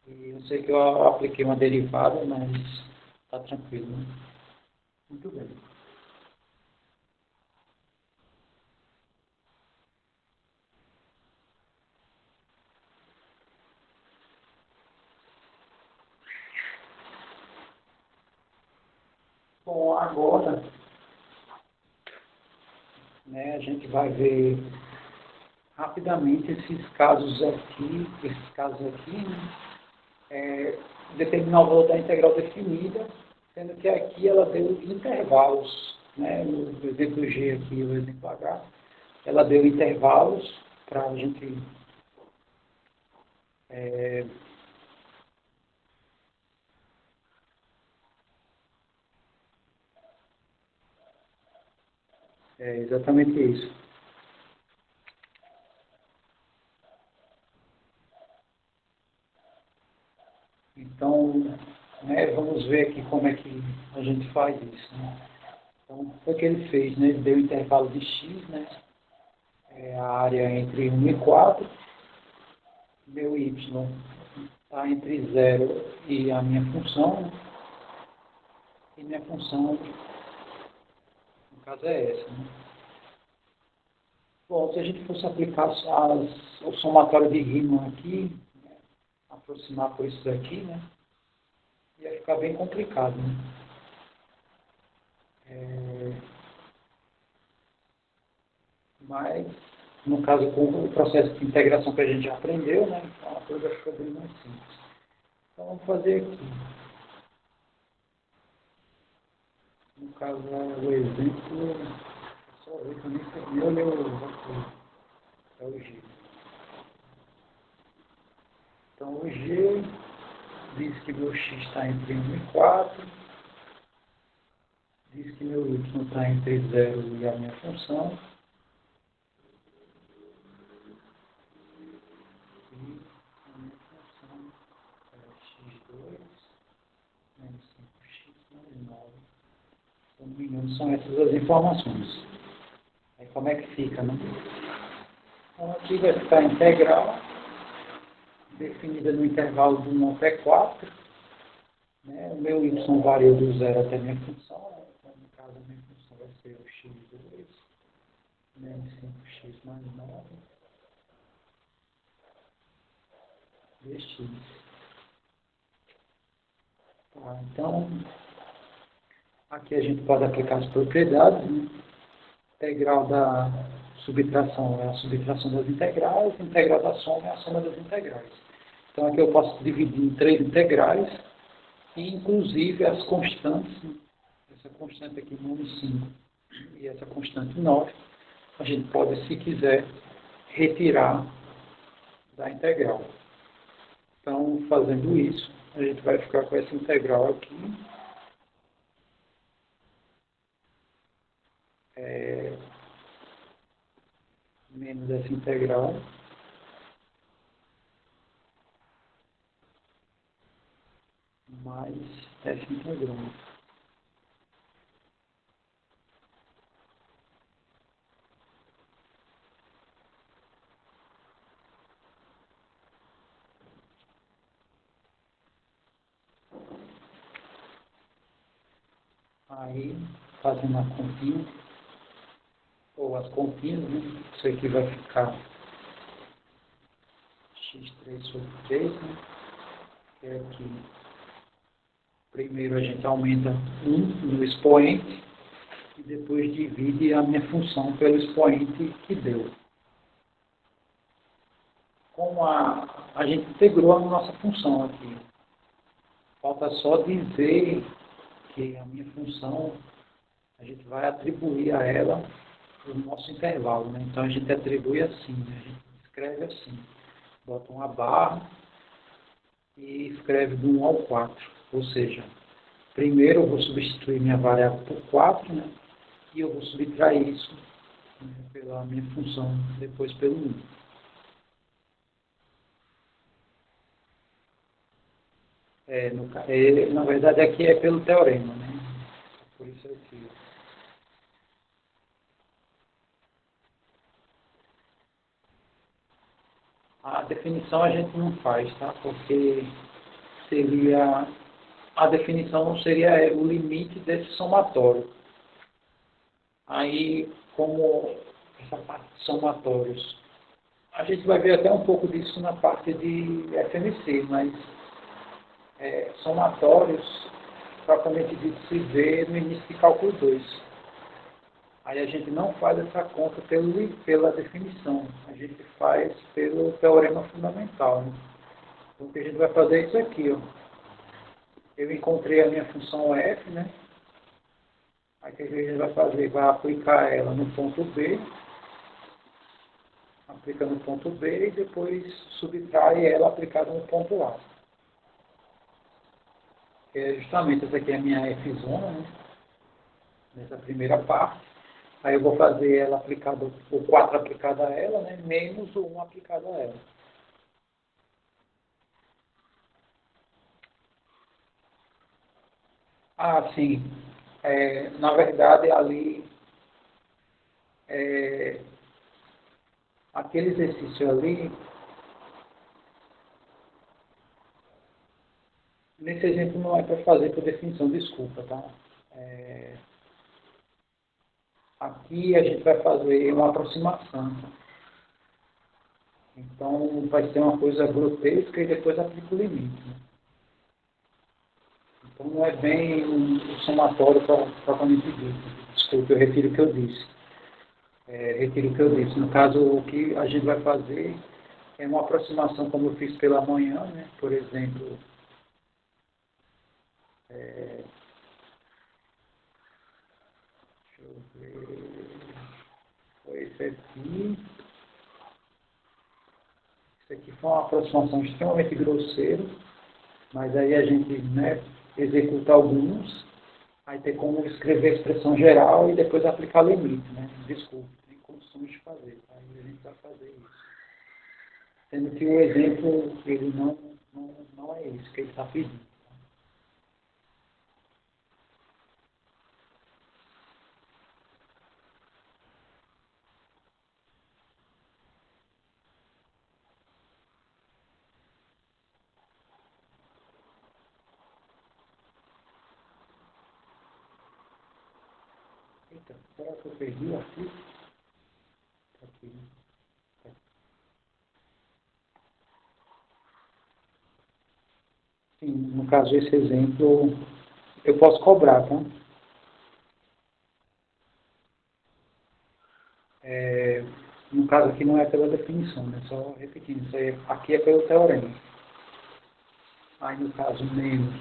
E eu sei que eu apliquei uma derivada, mas está tranquilo, né? Muito bem. Bom, agora, né, a gente vai ver rapidamente esses casos aqui, né? Determinar o valor da integral definida, sendo que aqui ela deu intervalos, né? No exemplo G aqui, o exemplo H, ela deu intervalos para a gente exatamente isso. Então, né, vamos ver aqui como é que a gente faz isso, né? Então, o que ele fez, né? Ele deu intervalo de x, né? A área entre 1 e 4, meu y está entre 0 e a minha função, né? E minha função, no caso, é essa, né? Bom, se a gente fosse aplicar o somatório de Riemann aqui, né, aproximar por isso daqui, né, ia ficar bem complicado, né? Mas, no caso, com o processo de integração que a gente já aprendeu, né, então a coisa fica bem mais simples. Então, vamos fazer aqui. No caso, o exemplo, só ver que eu nem olhei é o G. Então, o G diz que meu x está entre 1 e 4, diz que meu y está entre 0 e a minha função, e a minha função é x2 menos 5x mais 9. Se eu não me engano, são essas as informações. Aí como é que fica, né? Então aqui vai ficar a integral, definida no intervalo de 1 até 4. Né? O meu y varia do 0 até a minha função. Né? Então, no caso, a minha função vai ser o x2 menos 5x mais 9 dx. Tá, então, aqui a gente pode aplicar as propriedades, né? Integral da subtração é a subtração das integrais, a integral da soma é a soma das integrais. Então aqui eu posso dividir em 3 integrais, e inclusive as constantes, né? Essa constante aqui, menos 5, e essa constante 9, a gente pode, se quiser, retirar da integral. Então, fazendo isso, a gente vai ficar com essa integral aqui, menos essa integral, mais essa integral. Aí, fazendo a continha, ou as continhas, né? Isso aqui vai ficar x3/3, né? Que é aqui. Primeiro a gente aumenta 1 no expoente e depois divide a minha função pelo expoente que deu. Como a gente integrou a nossa função aqui, falta só dizer que a minha função, a gente vai atribuir a ela o nosso intervalo, né? Então a gente atribui assim, né? A gente escreve assim, bota uma barra e escreve do 1 ao 4, ou seja, primeiro eu vou substituir minha variável por 4, né? E eu vou subtrair isso, né, pela minha função, depois pelo 1. Na verdade aqui é pelo teorema, né? Por isso aqui. A definição a gente não faz, tá? Porque seria, a definição não seria o limite desse somatório. Aí, como essa parte de somatórios, a gente vai ver até um pouco disso na parte de FMC, mas somatórios, propriamente dito, se vê no início de cálculo 2. Aí a gente não faz essa conta pela definição, a gente faz pelo teorema fundamental, né? Então, o que a gente vai fazer é isso aqui, ó. Eu encontrei a minha função f, né? Aí o que a gente vai fazer? Vai aplicar ela no ponto B, aplica no ponto B e depois subtrai ela aplicada no ponto A. Que é justamente essa aqui é a minha f zona, né? Nessa primeira parte. Aí eu vou fazer ela aplicada, o 4 aplicado a ela, né? Menos o 1 aplicado a ela. Ah, sim. Na verdade, ali, aquele exercício ali, nesse exemplo não é para fazer por definição, desculpa, tá? Aqui a gente vai fazer uma aproximação. Então, vai ser uma coisa grotesca e depois aplica o limite, né? Então, não é bem um somatório propriamente dito. Desculpe, eu retiro o que eu disse. Retiro o que eu disse. No caso, o que a gente vai fazer é uma aproximação, como eu fiz pela manhã, né? Por exemplo, deixa eu ver, foi esse aqui. Isso aqui foi uma aproximação extremamente grosseira, mas aí a gente, né, executa alguns, aí tem como escrever a expressão geral e depois aplicar limite, né? Desculpa, tem condições de fazer, tá? Aí a gente vai fazer isso. Sendo que o exemplo, ele não é isso que ele está pedindo. Eita, será que eu perdi o artigo? Tá aqui, né? Tá aqui. Sim, no caso, esse exemplo, eu posso cobrar, tá? No caso aqui não é pela definição, né? Só repetindo, isso aí, aqui é pelo teorema. Aí no caso menos,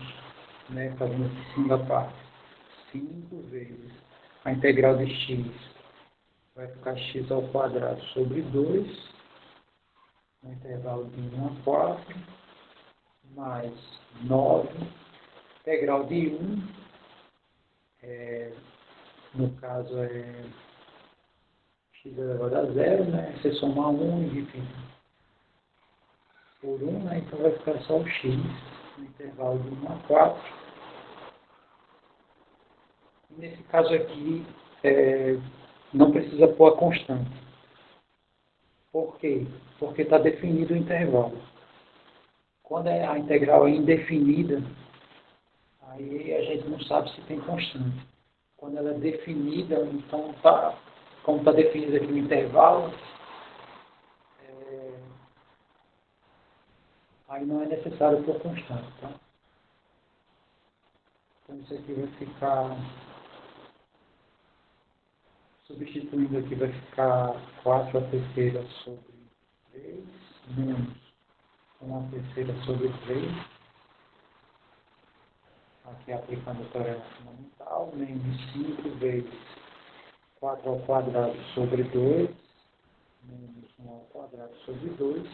né? Fazendo a segunda parte, 5 vezes a integral de x vai ficar x ao quadrado sobre 2, no intervalo de 1 a 4, mais 9, integral de 1, no caso é x elevado a 0, né? Você somar 1 e dividir por 1, né? Então vai ficar só o x, no intervalo de 1 a 4. Nesse caso aqui, não precisa pôr a constante. Por quê? Porque está definido o intervalo. Quando a integral é indefinida, aí a gente não sabe se tem constante. Quando ela é definida, então, como está definido aqui o intervalo, aí não é necessário por constante, tá? Então isso aqui vai ficar, substituindo aqui, vai ficar 4 a terceira sobre 3 menos 1 a terceira sobre 3, aqui aplicando o teorema fundamental, menos 5 vezes 4 ao quadrado sobre 2, menos 1 ao quadrado sobre 2,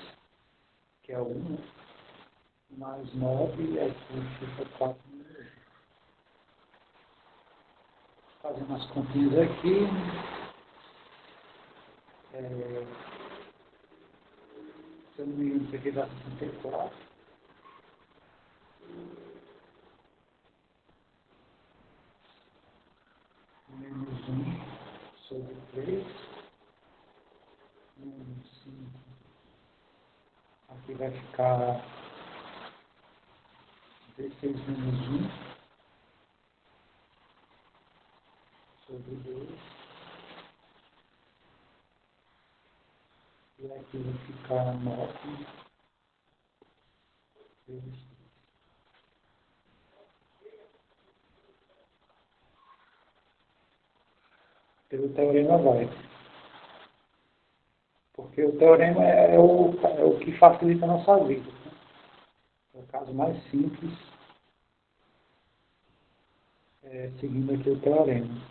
que é 1, mais 9, e aqui fica 4 menos 1. Fazendo as continhas aqui, se eu não me engano, isso aqui dá 64, menos 1 sobre 3, menos 5, aqui vai ficar 16 menos 1 sobre 2, e aqui vai ficar 9 vezes 3. Pelo teorema vai. Porque o teorema é o que facilita a nossa vida. Né? É o caso mais simples, seguindo aqui o teorema.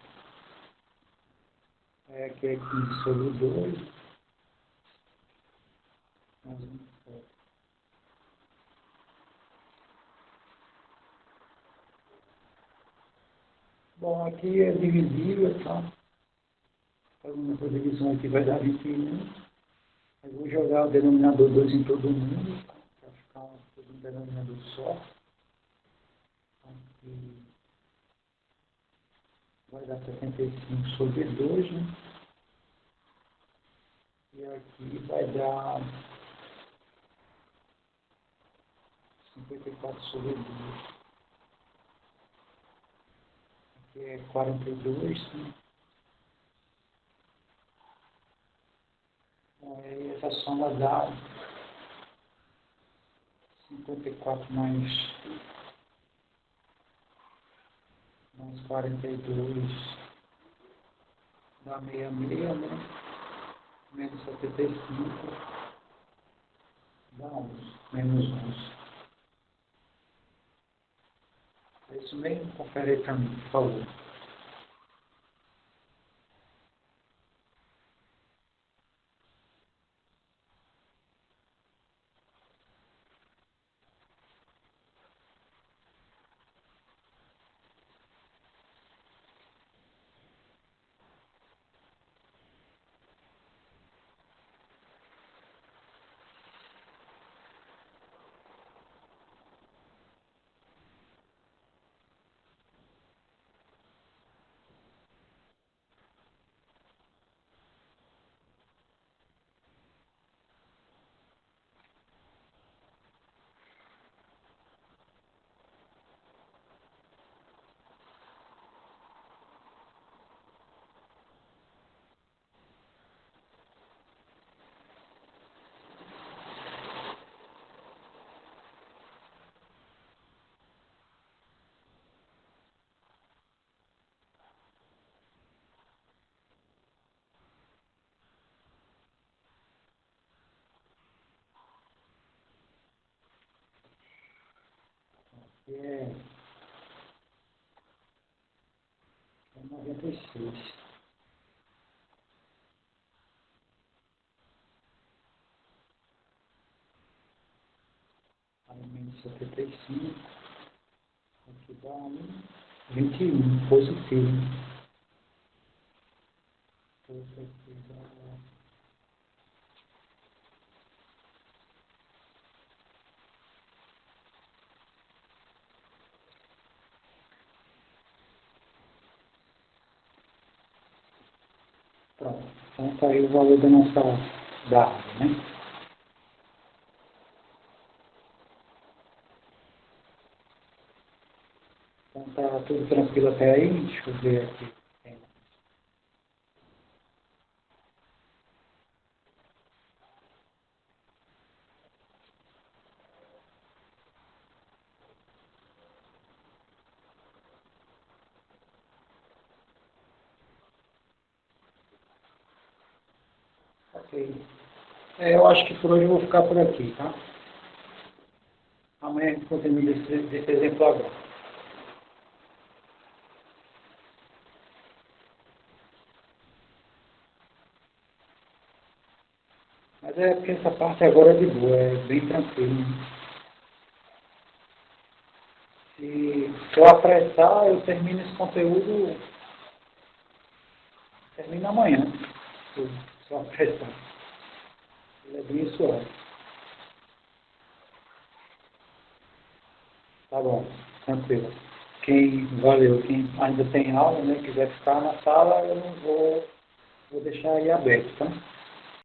Aqui é 15 sobre 2, mais 27. Bom, aqui é divisível, tá? Fazendo essa divisão aqui vai dar 21. Eu vou jogar o denominador 2 em todo mundo, tá? Para ficar todo um denominador só. Aqui vai dar 75 sobre 2, né? E aqui vai dar 54 sobre 2. Aqui é 42, né? Aí essa soma dá 54 mais 42, dá 66, né? Menos 75, dá 11, menos 11. É isso mesmo? Confere aí para mim, por favor. É 96. Aí menos 75. Aqui dá 21, positivo. Então, isso aqui dá... Pronto. Então, está aí o valor da nossa área, né? Então, está tudo tranquilo até aí? Deixa eu ver aqui. Ok. Eu acho que por hoje eu vou ficar por aqui, tá? Amanhã a gente continua desse exemplo agora. Mas é porque essa parte agora é de boa, é bem tranquilo, né? Se eu apressar, eu termino esse conteúdo, termino amanhã. Se eu apressar. Ele é bem suave. Tá bom, tranquilo. Valeu, quem ainda tem aula, né, quiser ficar na sala, eu não vou deixar aí aberto, tá?